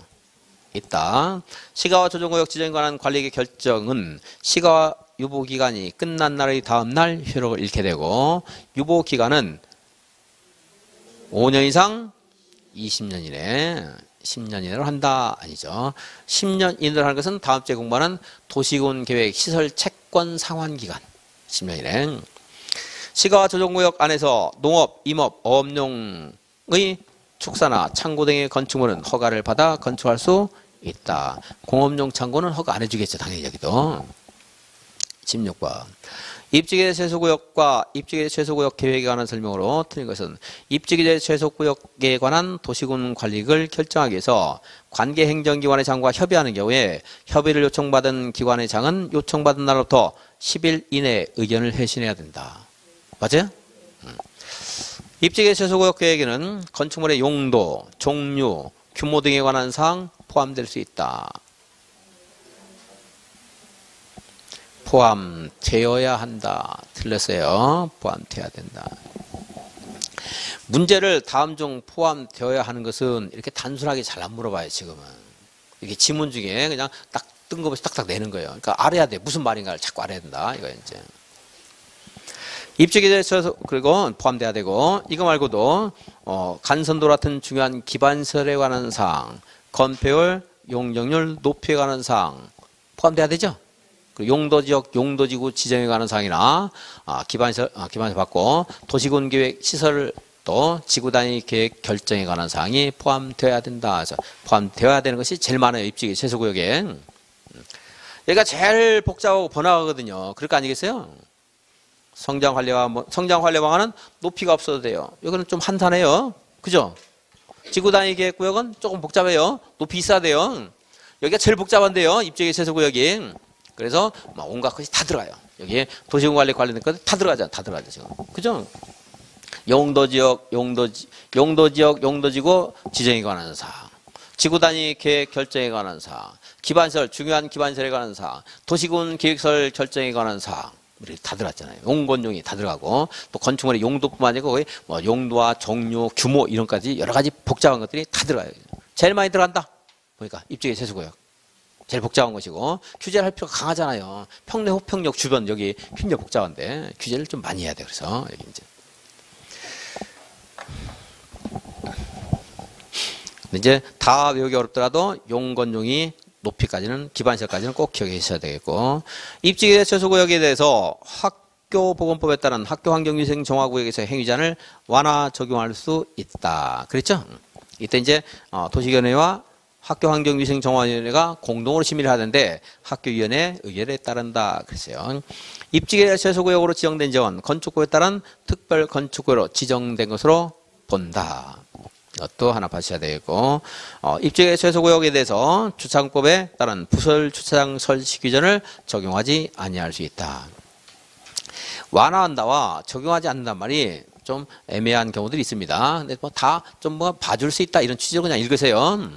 있다. 시가와 조정구역 지정에 관한 관리계획 결정은 시가와 유보기간이 끝난 날의 다음 날 효력을 잃게 되고 유보기간은 5년 이상 20년 이내 10년 이내로 한다 아니죠. 10년 이내로 하는 것은 다음 주에 공부하는 도시군 계획 시설 채권 상환 기간 10년 이내. 시가와 조정구역 안에서 농업, 임업, 어업용의 축사나 창고 등의 건축물은 허가를 받아 건축할 수 있다. 공업용 창고는 허가 안 해주겠죠. 당연히 여기도. 16번. 입지기재 최소구역과 입지기재 최소구역 계획에 관한 설명으로 틀린 것은 입지기재 최소구역에 관한 도시군 관리를 결정하기 위해서 관계행정기관의 장과 협의하는 경우에 협의를 요청받은 기관의 장은 요청받은 날로부터 10일 이내에 의견을 회신해야 된다. 맞아요? 입지기재 최소구역 계획에는 건축물의 용도, 종류, 규모 등에 관한 사항 포함될 수 있다. 포함되어야 한다. 틀렸어요. 포함되어야 된다. 문제를 다음 중 포함되어야 하는 것은 이렇게 단순하게 잘 안 물어봐요. 지금은. 이게 지문 중에 그냥 딱 뜬금없이 딱딱 내는 거예요. 그러니까 알아야 돼. 무슨 말인가를 자꾸 알아야 된다. 이거 이제. 입지기재 최소 그리고 포함돼야 되고 이거 말고도 간선도 같은 중요한 기반시설에 관한 사항, 건폐율, 용적률 높이에 관한 사항 포함돼야 되죠. 용도지역, 용도지구 지정에 관한 사항이나 기반시설 받고 도시군계획 시설 또 지구단위 계획 결정에 관한 사항이 포함되어야 된다. 그래서 포함되어야 되는 것이 제일 많아요. 입지기 최소구역에. 여기가 제일 복잡하고 번화가거든요. 그럴 거 아니겠어요? 성장활례 방안은 높이가 없어도 돼요. 여기는 좀 한산해요. 그죠? 지구단위 계획구역은 조금 복잡해요. 높이 있어야 돼요. 여기가 제일 복잡한데요. 입지기 최소구역이. 그래서 온갖 것이 다 들어가요. 여기에 도시군 관리 관련된 것들 다 들어가죠. 다 들어가죠. 지금. 그죠? 용도지역, 용도지구 지정에 관한 사항, 지구단위 계획 결정에 관한 사항, 기반시설, 중요한 기반시설에 관한 사항, 도시군 계획설 결정에 관한 사항, 우리 다 들어갔잖아요. 용건용이 다 들어가고 또 건축물의 용도뿐만 아니고 거기 용도와 종류, 규모 이런까지 여러 가지 복잡한 것들이 다 들어가요. 제일 많이 들어간다. 보니까 입지기 최소구역. 제일 복잡한 것이고 규제를 할 필요가 강하잖아요. 평내 호평역 주변 여기 굉장히 복잡한데 규제를 좀 많이 해야 돼. 그래서 여기 이제 이제 다 외우기 어렵더라도 용건용이 높이까지는 기반시설까지는 꼭 기억해 주셔야 되겠고 입지계 최소구역에 대해서 학교보건법에 따른 학교환경위생정화구역에서 행위자를 완화 적용할 수 있다. 그랬죠? 이때 이제 도시위원회와 학교환경위생정화위원회가 공동으로 심의를 하는데 학교위원회 의결에 따른다. 그랬어요. 입지계 최소구역으로 지정된 지역은 건축구에 따른 특별 건축구역으로 지정된 것으로 본다. 또 하나 봐주셔야 되겠고 입지계 최소구역에 대해서 주차장법에 따른 부설 주차장 설치 규정을 적용하지 아니할 수 있다. 완화한다와 적용하지 않는단 말이 좀 애매한 경우들이 있습니다. 근데 뭐 다 좀 뭐 봐줄 수 있다 이런 취지로 그냥 읽으세요.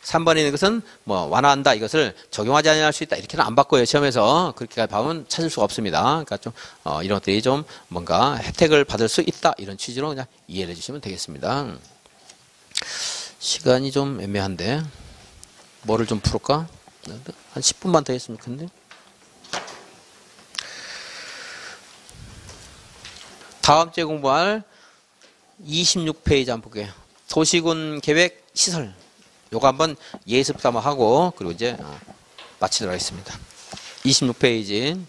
3번에 있는 것은 뭐 완화한다 이것을 적용하지 않을 수 있다 이렇게는 안 바꿔요. 시험에서 그렇게 봐면 찾을 수가 없습니다. 그러니까 좀 이런 것들이 좀 뭔가 혜택을 받을 수 있다 이런 취지로 그냥 이해를 해주시면 되겠습니다. 시간이 좀 애매한데 뭐를 좀 풀을까? 한 10분만 더 했으면 좋겠는데. 다음 주에 공부할 26페이지 한번 볼게요. 도시군 계획 시설. 요거 한번 예습 삼아 하고 그리고 이제 마치도록 하겠습니다. 26페이지.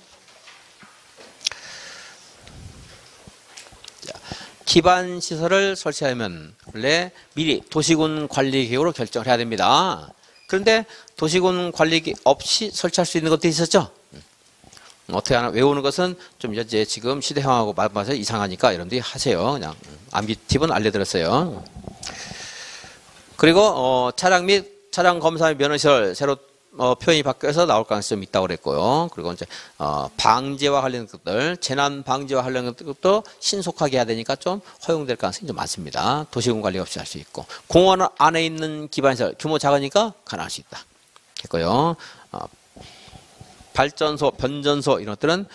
기반 시설을 설치하려면 원래 미리 도시군 관리 계획으로 결정을 해야 됩니다. 그런데 도시군 관리 계획 없이 설치할 수 있는 것도 있었죠. 어떻게 하나 외우는 것은 좀 이제 지금 시대형하고 맞아서 이상하니까 여러분들이 하세요. 그냥 암기 팁은 알려드렸어요. 그리고 차량 및 차량 검사 및 면허시설 새로 표현이 바뀌어서 나올 가능성이 있다고 그랬고요. 그리고 이제 방지와 관련된 것들, 재난 방지와 관련된 것도 신속하게 해야 되니까 좀 허용될 가능성이 좀 많습니다. 도시군 관리 없이 할 수 있고 공원 안에 있는 기반시설 규모 작으니까 가능할 수 있다. 했고요. 발전소, 변전소 이런 것들은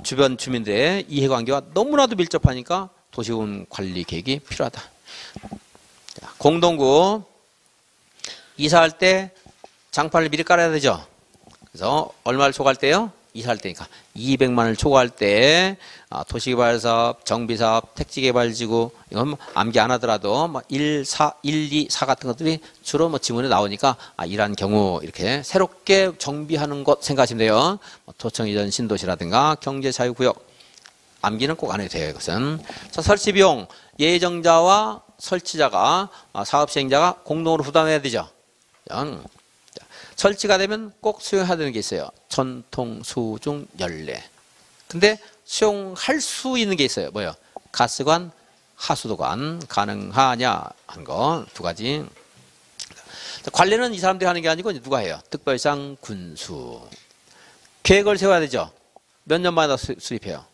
주변 주민들의 이해관계와 너무나도 밀접하니까 도시군 관리 계획이 필요하다. 공동구 이사할 때 장판을 미리 깔아야 되죠. 그래서 얼마를 초과할 때요? 이사할 때니까 200만을 초과할 때 도시개발사업, 정비사업, 택지개발지구 이건 암기 안 하더라도 1, 2, 4 같은 것들이 주로 지문에 나오니까 이러한 경우 이렇게 새롭게 정비하는 것 생각하시면 돼요. 도청 이전 신도시라든가 경제자유구역 암기는 꼭 안 해도 돼요. 이것은. 자, 설치비용 예정자와 설치자가 사업시행자가 공동으로 부담해야 되죠. 설치가 되면 꼭 수용해야 되는 게 있어요. 전통, 수중, 연례. 근데 수용할 수 있는 게 있어요. 뭐요? 가스관, 하수도관 가능하냐 하는 거 두 가지. 관리는 이 사람들이 하는 게 아니고 누가 해요? 특별상, 군수. 계획을 세워야 되죠. 몇 년마다 수립해요?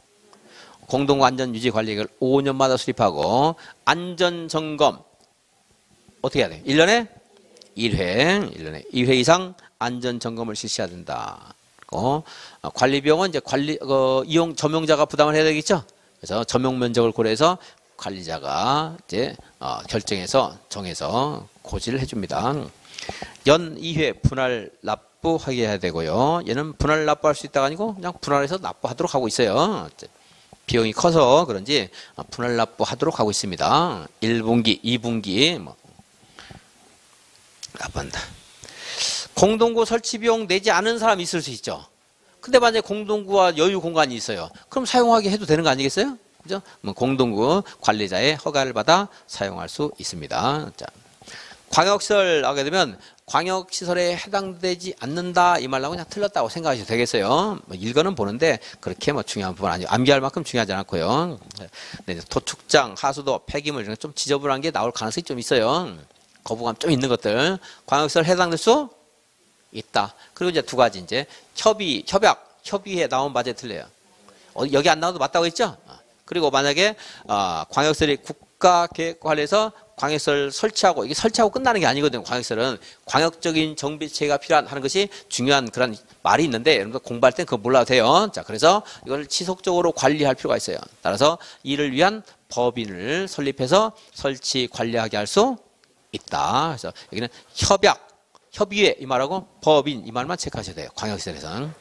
공동안전유지관리계획을 5년마다 수립하고 안전점검 어떻게 해야 돼요? 1년에 1회 이상 안전점검을 실시해야 된다. 관리비용은 이제 이용 점용자가 부담을 해야 되겠죠. 그래서 점용 면적을 고려해서 관리자가 이제 결정해서 정해서 고지를 해줍니다. 연 2회 분할 납부하게 해야 되고요. 얘는 분할 납부할 수 있다가 아니고 그냥 분할해서 납부하도록 하고 있어요. 비용이 커서 그런지 분할 납부하도록 하고 있습니다. 1분기, 2분기 납부한다. 공동구 설치 비용 내지 않은 사람이 있을 수 있죠. 근데 만약에 공동구와 여유 공간이 있어요. 그럼 사용하게 해도 되는 거 아니겠어요? 그죠? 공동구 관리자의 허가를 받아 사용할 수 있습니다. 자, 광역시설 하게 되면 광역시설에 해당되지 않는다 이 말하고 그냥 틀렸다고 생각하셔도 되겠어요. 읽어는 보는데 그렇게 중요한 부분 아니고 암기할 만큼 중요하지 않고요. 네, 도축장, 하수도, 폐기물 이런 좀 지저분한 게 나올 가능성이 좀 있어요. 거부감 좀 있는 것들 광역시설 해당될 수 있다. 그리고 이제 두 가지 이제 협의회 나온 바제 틀려요. 여기 안 나와도 맞다고 했죠. 그리고 만약에 광역시설이 국가계획관리에서 광역시설 설치하고 이게 설치하고 끝나는 게 아니거든요. 광역시설은 광역적인 정비체가 필요한 하는 것이 중요한 그런 말이 있는데 여러분들 공부할 땐 그거 몰라도 돼요. 자, 그래서 이걸 지속적으로 관리할 필요가 있어요. 따라서 이를 위한 법인을 설립해서 설치 관리하게 할 수 있다. 그래서 여기는 협의회 이 말하고 법인 이 말만 체크하셔야 돼요. 광역시설에서는.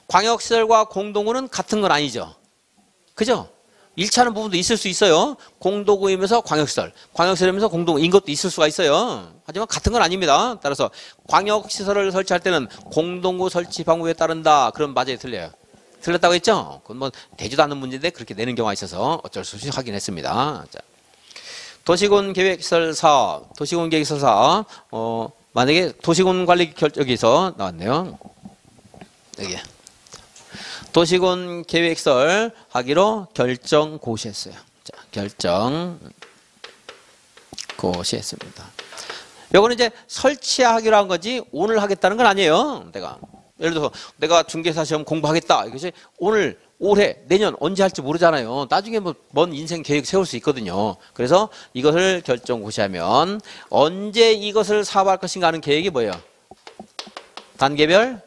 광역시설과 공동구는 같은 건 아니죠. 그죠? 일치하는 부분도 있을 수 있어요. 공도구이면서 광역시설, 광역시설이면서 공도구인 것도 있을 수가 있어요. 하지만 같은 건 아닙니다. 따라서 광역시설을 설치할 때는 공동구 설치 방법에 따른다. 그럼 맞아요, 틀려요? 틀렸다고 했죠? 그건 뭐 되지도 않는 문제인데 그렇게 내는 경우가 있어서 어쩔 수 없이 확인했습니다. 자, 도시군 계획시설 사업, 도시군 계획시설 사업, 만약에 도시군 관리 여기서 나왔네요. 여기. 도시군 계획시설 하기로 결정 고시했어요. 자, 결정 고시했습니다. 요거는 이제 설치하기로 한 거지 오늘 하겠다는 건 아니에요. 예를 들어서 내가 중개사 시험 공부하겠다. 이것이 오늘, 올해, 내년 언제 할지 모르잖아요. 나중에 뭐 먼 인생 계획 세울 수 있거든요. 그래서 이것을 결정 고시하면 언제 이것을 사업할 것인가 하는 계획이 뭐예요? 단계별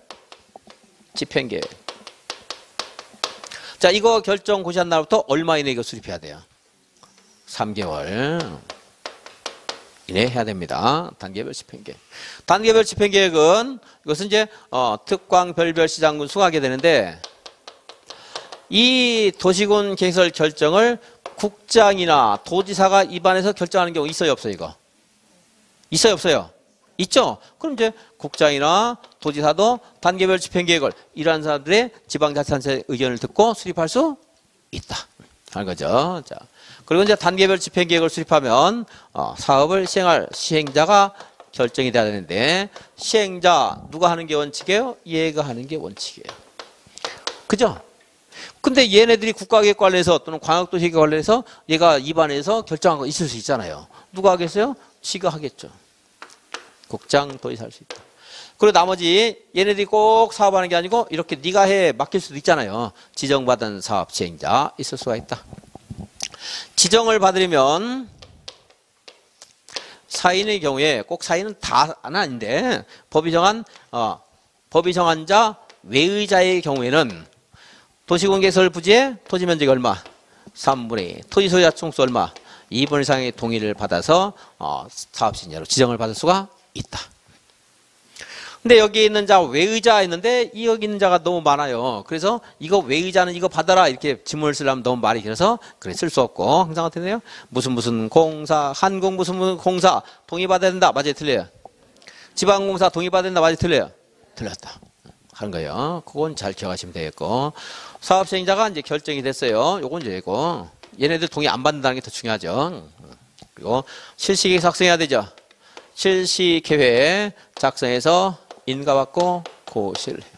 집행 계획. 자, 이거 결정 고시한 날부터 얼마 이내에 이거 수립해야 돼요? 3개월 이내에 해야 됩니다. 단계별 집행계획. 단계별 집행계획은 이것은 이제 특광 별별 시장군 수가하게 되는데 이 도시군 계획설 결정을 국장이나 도지사가 입안해서 결정하는 경우 있어요, 없어요, 이거? 있어요, 없어요? 있죠? 그럼 이제 국장이나 도지사도 단계별 집행계획을 이러한 사람들의 지방자치단체 의견을 듣고 수립할 수 있다 하는 거죠. 자, 그리고 이제 단계별 집행계획을 수립하면 사업을 시행할 시행자가 결정이 돼야 되는데 시행자 누가 하는 게 원칙이에요? 얘가 하는 게 원칙이에요. 그죠? 근데 얘네들이 국가계획 관련해서 또는 광역도시계획 관련해서 얘가 입안해서 결정한 거 있을 수 있잖아요. 누가 하겠어요? 지가 하겠죠. 국장, 도지사 할 수 있다. 그리고 나머지 얘네들이 꼭 사업하는 게 아니고 이렇게 네가 해 맡길 수도 있잖아요. 지정받은 사업 시행자 있을 수가 있다. 지정을 받으려면 사인의 경우에 꼭 사인은 다는 아닌데 법이 정한 자 외의자의 경우에는 도시공개설 부지의 토지 면적이 얼마? 3분의 2. 토지 소유자 총수 얼마? 2분 이상의 동의를 받아서 사업 시행자로 지정을 받을 수가 있다. 근데 여기 있는 자 외의자 있는데 이 여기 있는 자가 너무 많아요. 그래서 이거 외의자는 이거 받아라 이렇게 지문을 쓰려면 너무 말이 길어서 그래 쓸 수 없고 항상 어떻게 돼요? 무슨 공사 한국 무슨 공사 동의받아야 된다. 맞아요, 틀려요? 지방공사 동의받아야 된다. 맞아요, 틀려요? 틀렸다 하는 거예요. 그건 잘 기억하시면 되겠고 사업 시행자가 이제 결정이 됐어요. 요건 이제 이거 얘네들 동의 안 받는다는 게 더 중요하죠. 그리고 실시계획 작성해야 되죠. 실시계획 작성해서 인가받고 고시를 해요.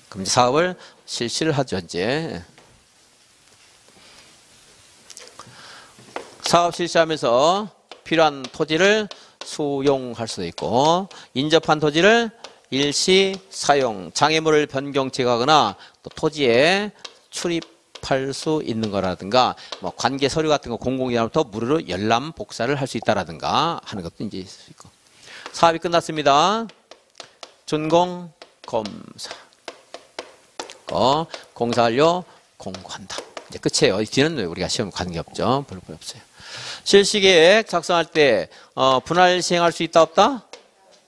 그럼 이제 사업을 실시를 하죠. 이제 사업 실시하면서 필요한 토지를 수용할 수도 있고 인접한 토지를 일시 사용, 장애물을 변경 제거하거나 또 토지에 출입할 수 있는 거라든가 뭐 관계 서류 같은 거 공공기관부터 무료로 열람 복사를 할 수 있다라든가 하는 것도 이제 있을 수 있고. 사업이 끝났습니다. 준공 검사. 공사 완료 공고한다. 이제 끝이에요. 뒤는 우리가 시험 관계없죠. 별로 없어요. 실시계획 작성할 때 분할 시행할 수 있다 없다?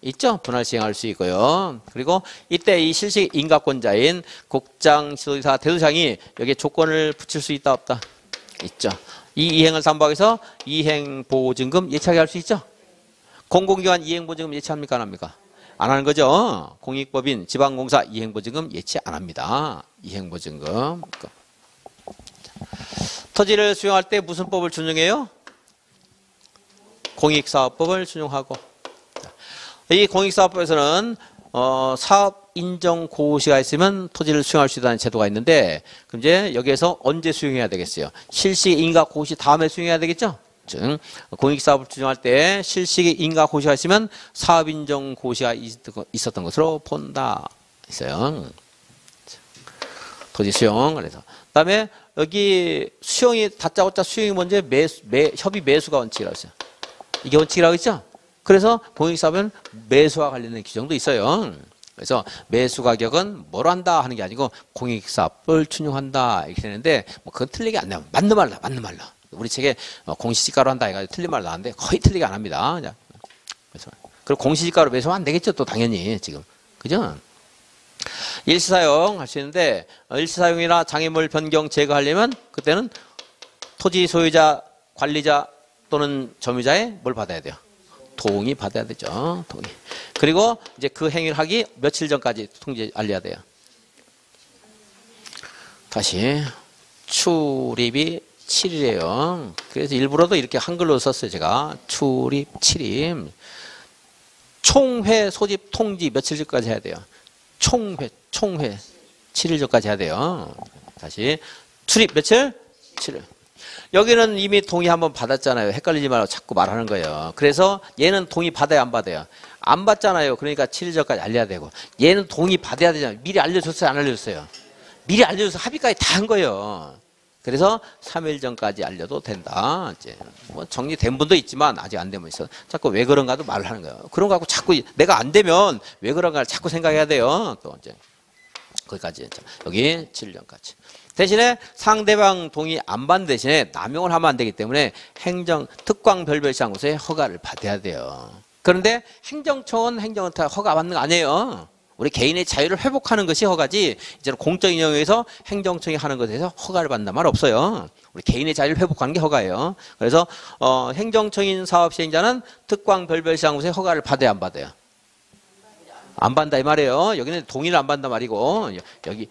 있죠. 분할 시행할 수 있고요. 그리고 이때 이 실시 인가권자인 국장, 지도지사, 대도시장이 여기에 조건을 붙일 수 있다 없다? 있죠. 이 이행을 담보하기 이행보증금 예치하게 할 수 있죠. 공공기관 이행보증금 예치합니까 안 합니까? 안 하는 거죠. 공익법인 지방공사 이행보증금 예치 안 합니다. 이행보증금. 토지를 수용할 때 무슨 법을 준용해요? 공익사업법을 준용하고. 이 공익사업법에서는 사업 인정 고시가 있으면 토지를 수용할 수 있다는 제도가 있는데 그럼 이제 여기에서 언제 수용해야 되겠어요? 실시 인가 고시 다음에 수용해야 되겠죠? 즉 공익사업을 준용할 때 실시 인가 고시가 있으면 사업 인정 고시가 있었던 것으로 본다. 있어요. 토지 수용. 그래서 그다음에 여기 수용이 다짜고짜 수용이 먼저 협의 매수가 원칙이라고 했어요. 이게 원칙이라고 했죠? 그래서 공익사업은 매수와 관련된 규정도 있어요. 그래서 매수 가격은 뭘 한다 하는 게 아니고 공익사업을 준용한다 이렇게 되는데 뭐 그건 틀리게 안 나요. 맞는 말로. 우리 책에 공시지가로 한다 해가지고 틀린 말 나왔는데 거의 틀리게 안 합니다. 그래서 그리고 공시지가로 매수하면 안 되겠죠. 또 당연히 지금 그죠? 일시사용 할 수 있는데 일시사용이나 장애물 변경 제거하려면 그때는 토지 소유자, 관리자 또는 점유자의 뭘 받아야 돼요? 동의 받아야 되죠. 동의. 그리고 이제 그 행위를 하기 며칠 전까지 통지 알려야 돼요. 다시 출입이 7일이에요. 그래서 일부러도 이렇게 한글로 썼어요. 제가 출입 7일. 총회 소집 통지 며칠 전까지 해야 돼요. 총회 7일 전까지 해야 돼요. 다시 출입 며칠? 7일. 여기는 이미 동의 한번 받았잖아요. 헷갈리지 말고 자꾸 말하는 거예요. 그래서 얘는 동의 받아야 안 받아요? 안 받잖아요. 그러니까 7일 전까지 알려야 되고 얘는 동의 받아야 되잖아요. 미리 알려줬어요? 안 알려줬어요? 미리 알려줘서 합의까지 다 한 거예요. 그래서 3일 전까지 알려도 된다. 이제 뭐 정리된 분도 있지만 아직 안 되면 있어. 자꾸 왜 그런가도 말을 하는 거예요. 그런 거 갖고 자꾸 내가 안 되면 왜 그런가를 자꾸 생각해야 돼요. 또 이제 거기까지 여기 7일 전까지. 대신에 상대방 동의 안 받는 대신에 남용을 하면 안 되기 때문에 행정 특광 별별시한 곳에 허가를 받아야 돼요. 그런데 행정청은 행정한테 허가 받는 거 아니에요. 우리 개인의 자유를 회복하는 것이 허가지 이제는 공적인 영역에서 행정청이 하는 것에 대해서 허가를 받는단 말 없어요. 우리 개인의 자유를 회복하는 게 허가예요. 그래서 행정청인 사업시행자는 특광 별별시한 곳에 허가를 받아야 안 받아요? 안 받는다 이 말이에요. 여기는 동의를 안 받는단 말이고 여기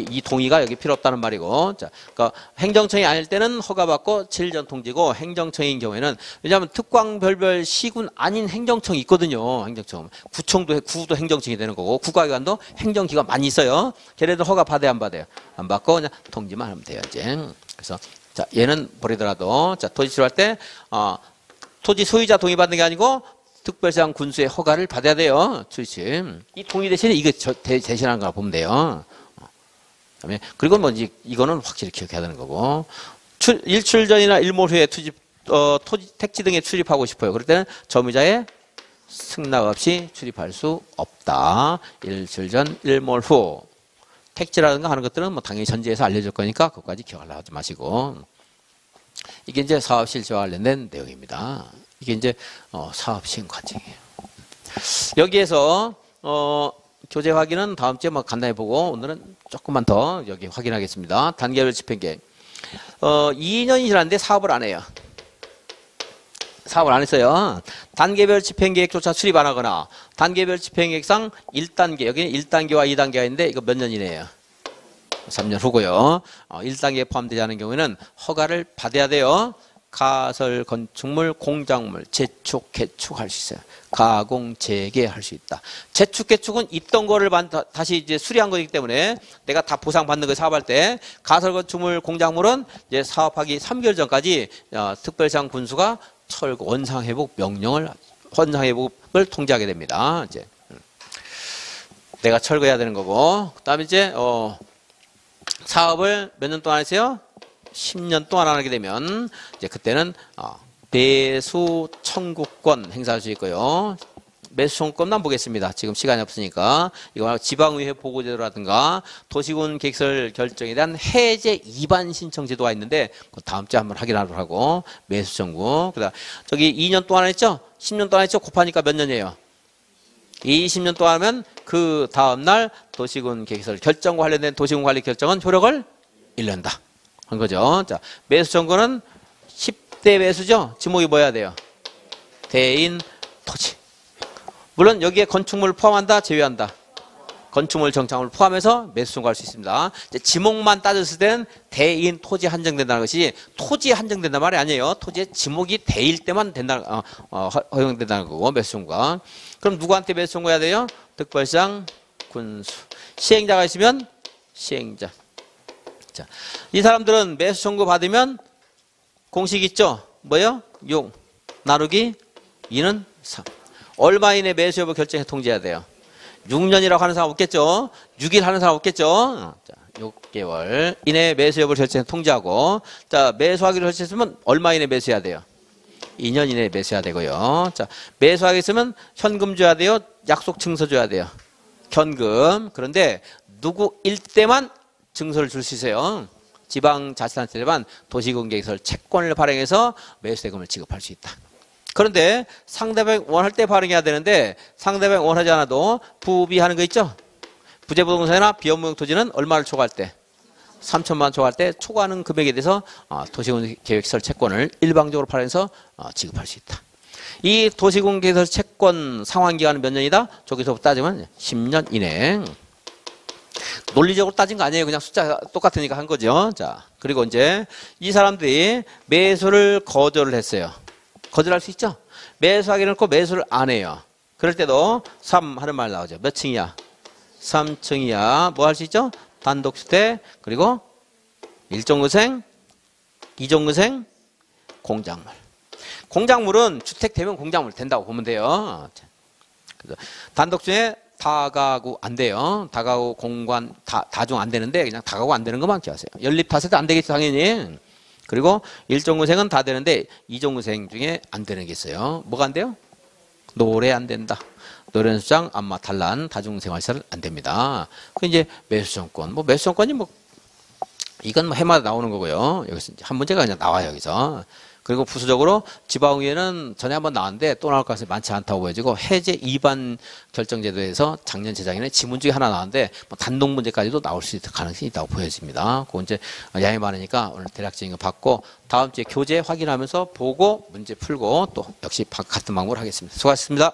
이 동의가 여기 필요 없다는 말이고. 자, 그러니까 행정청이 아닐 때는 허가받고 7일 전 통지고 행정청인 경우에는 왜냐하면 특광 별별 시군 아닌 행정청이 있거든요. 행정청 구도 행정청이 되는 거고 국가기관도 행정기관 많이 있어요. 걔네들 허가 받아야 안 받아요? 안 받고 그냥 통지만 하면 돼요. 이제 그래서 자 얘는 버리더라도 자 토지 취득할 때 토지 소유자 동의 받는 게 아니고 특별시장 군수의 허가를 받아야 돼요. 출심. 이 동의 대신에 이거 대신하는 거 보면 돼요. 그다음에 그리고 뭐 이거는 확실히 기억해야 되는 거고. 일출 전이나 일몰 후에 토지 택지 등에 출입하고 싶어요. 그럴 때는 점유자의 승낙 없이 출입할 수 없다. 일출 전, 일몰 후. 택지라든가 하는 것들은 뭐 당연히 전제에서 알려줄 거니까 그것까지 기억하려고 하지 마시고. 이게 이제 사업 실시와 관련된 내용입니다. 이게 이제 사업 시행 과정이에요. 여기에서 교재 확인은 다음 주에 뭐 간단히 보고 오늘은 조금만 더 여기 확인하겠습니다. 단계별 집행계획. 2년이 지났는데 사업을 안 해요. 사업을 안 했어요. 단계별 집행계획조차 수립 안 하거나 단계별 집행계획상 1단계 여기는 1단계와 2단계가 있는데 이거 몇 년 이내예요? 3년 후고요. 1단계에 포함되지 않은 경우에는 허가를 받아야 돼요. 가설, 건축물, 공작물, 재축, 개축 할 수 있어요. 가공, 재개할 수 있다. 재축, 개축은 있던 거를 다시 이제 수리한 거기 때문에 내가 다 보상받는 거 사업할 때 가설, 건축물, 공작물은 이제 사업하기 3개월 전까지 특별시장 군수가 철거, 원상회복 명령을 원상회복을 통지하게 됩니다. 이제 내가 철거해야 되는 거고 그다음에 이제 사업을 몇 년 동안 했어요? 10년 동안 안 하게 되면 이제 그때는 매수 청구권 행사할 수 있고요. 매수 청구권만 보겠습니다. 지금 시간이 없으니까 이거 지방의회 보고제도라든가 도시군 계획설 결정에 대한 해제 위반 신청 제도가 있는데 그 다음 주에 한번 확인하도록 하고 매수 청구. 그다음 저기 2년 동안 했죠? 10년 동안 했죠? 곱하니까 몇 년이에요? 20년 동안 하면 그 다음 날 도시군 계획설 결정과 관련된 도시군 관리 결정은 효력을 잃는다. 한 거죠. 자, 매수 청구는 10대 매수죠. 지목이 뭐 해야 돼요? 대인 토지. 물론 여기에 건축물을 포함한다, 제외한다. 건축물 정착물을 포함해서 매수 청구할 수 있습니다. 이제 지목만 따졌을 때는 대인 토지 한정된다는 것이 토지에 한정된단 말이 아니에요. 토지에 지목이 대일 때만 된다, 허용된다는 거고 매수 청구가. 그럼 누구한테 매수 청구해야 돼요? 특별시장 군수. 시행자가 있으면 시행자. 자, 이 사람들은 매수 청구 받으면 공식 있죠? 뭐예요? 6 나누기 2는 3. 얼마 이내 매수 여부 결정해 통지해야 돼요? 6년이라고 하는 사람 없겠죠? 6일 하는 사람 없겠죠? 자, 6개월 이내 매수 여부를 결정해 통지하고 자, 매수하기로 결정했으면 얼마 이내 매수해야 돼요? 2년 이내에 매수해야 되고요. 자, 매수하겠으면 현금 줘야 돼요? 약속 증서 줘야 돼요? 현금. 그런데 누구일 때만 증서를 줄 수 있어요. 지방자치단체에만 도시공개설 채권을 발행해서 매수대금을 지급할 수 있다. 그런데 상대방이 원할 때 발행해야 되는데 상대방이 원하지 않아도 부비하는 거 있죠? 부재부동산이나 비업무용 토지는 얼마를 초과할 때? 3천만 초과할 때 초과하는 금액에 대해서 도시군계획시설 채권을 일방적으로 팔아서 지급할 수 있다. 이 도시군계획시설 채권 상환기간은 몇 년이다? 저기서부터 따지면 10년 이내. 논리적으로 따진 거 아니에요. 그냥 숫자 똑같으니까 한 거죠. 자, 그리고 이제 이 사람들이 매수를 거절을 했어요. 거절할 수 있죠? 매수하기를 놓고 매수를 안 해요. 그럴 때도 3 하는 말 나오죠. 몇 층이야? 3층이야. 뭐 할 수 있죠? 단독주택, 그리고 1종구생, 2종구생, 공작물. 공작물은 주택 되면 공작물 된다고 보면 돼요. 단독주택 다가구 안 돼요. 다가구 공관 다중 안 되는데 그냥 다가구 안 되는 것만 기하세요. 연립다세도 안 되겠죠, 당연히. 그리고 1종구생은 다 되는데 2종구생 중에 안 되는 게 있어요. 뭐가 안 돼요? 노래 안 된다. 노래연수장, 안마, 단란, 다중생활시설은 안 됩니다. 그 이제 매수정권. 뭐 매수정권이 뭐 이건 뭐 해마다 나오는 거고요. 여기서 이제 한 문제가 그냥 나와요, 여기서. 그리고 부수적으로 지방의회는 전에 한번 나왔는데 또 나올 가능성이 많지 않다고 보여지고 해제 위반 결정제도에서 작년 재작년에 지문 중에 하나 나왔는데 뭐 단독 문제까지도 나올 수 있을 가능성이 있다고 보여집니다. 그거 이제 양이 많으니까 오늘 대략적인 거 받고 다음 주에 교재 확인하면서 보고 문제 풀고 또 역시 같은 방법을 하겠습니다. 수고하셨습니다.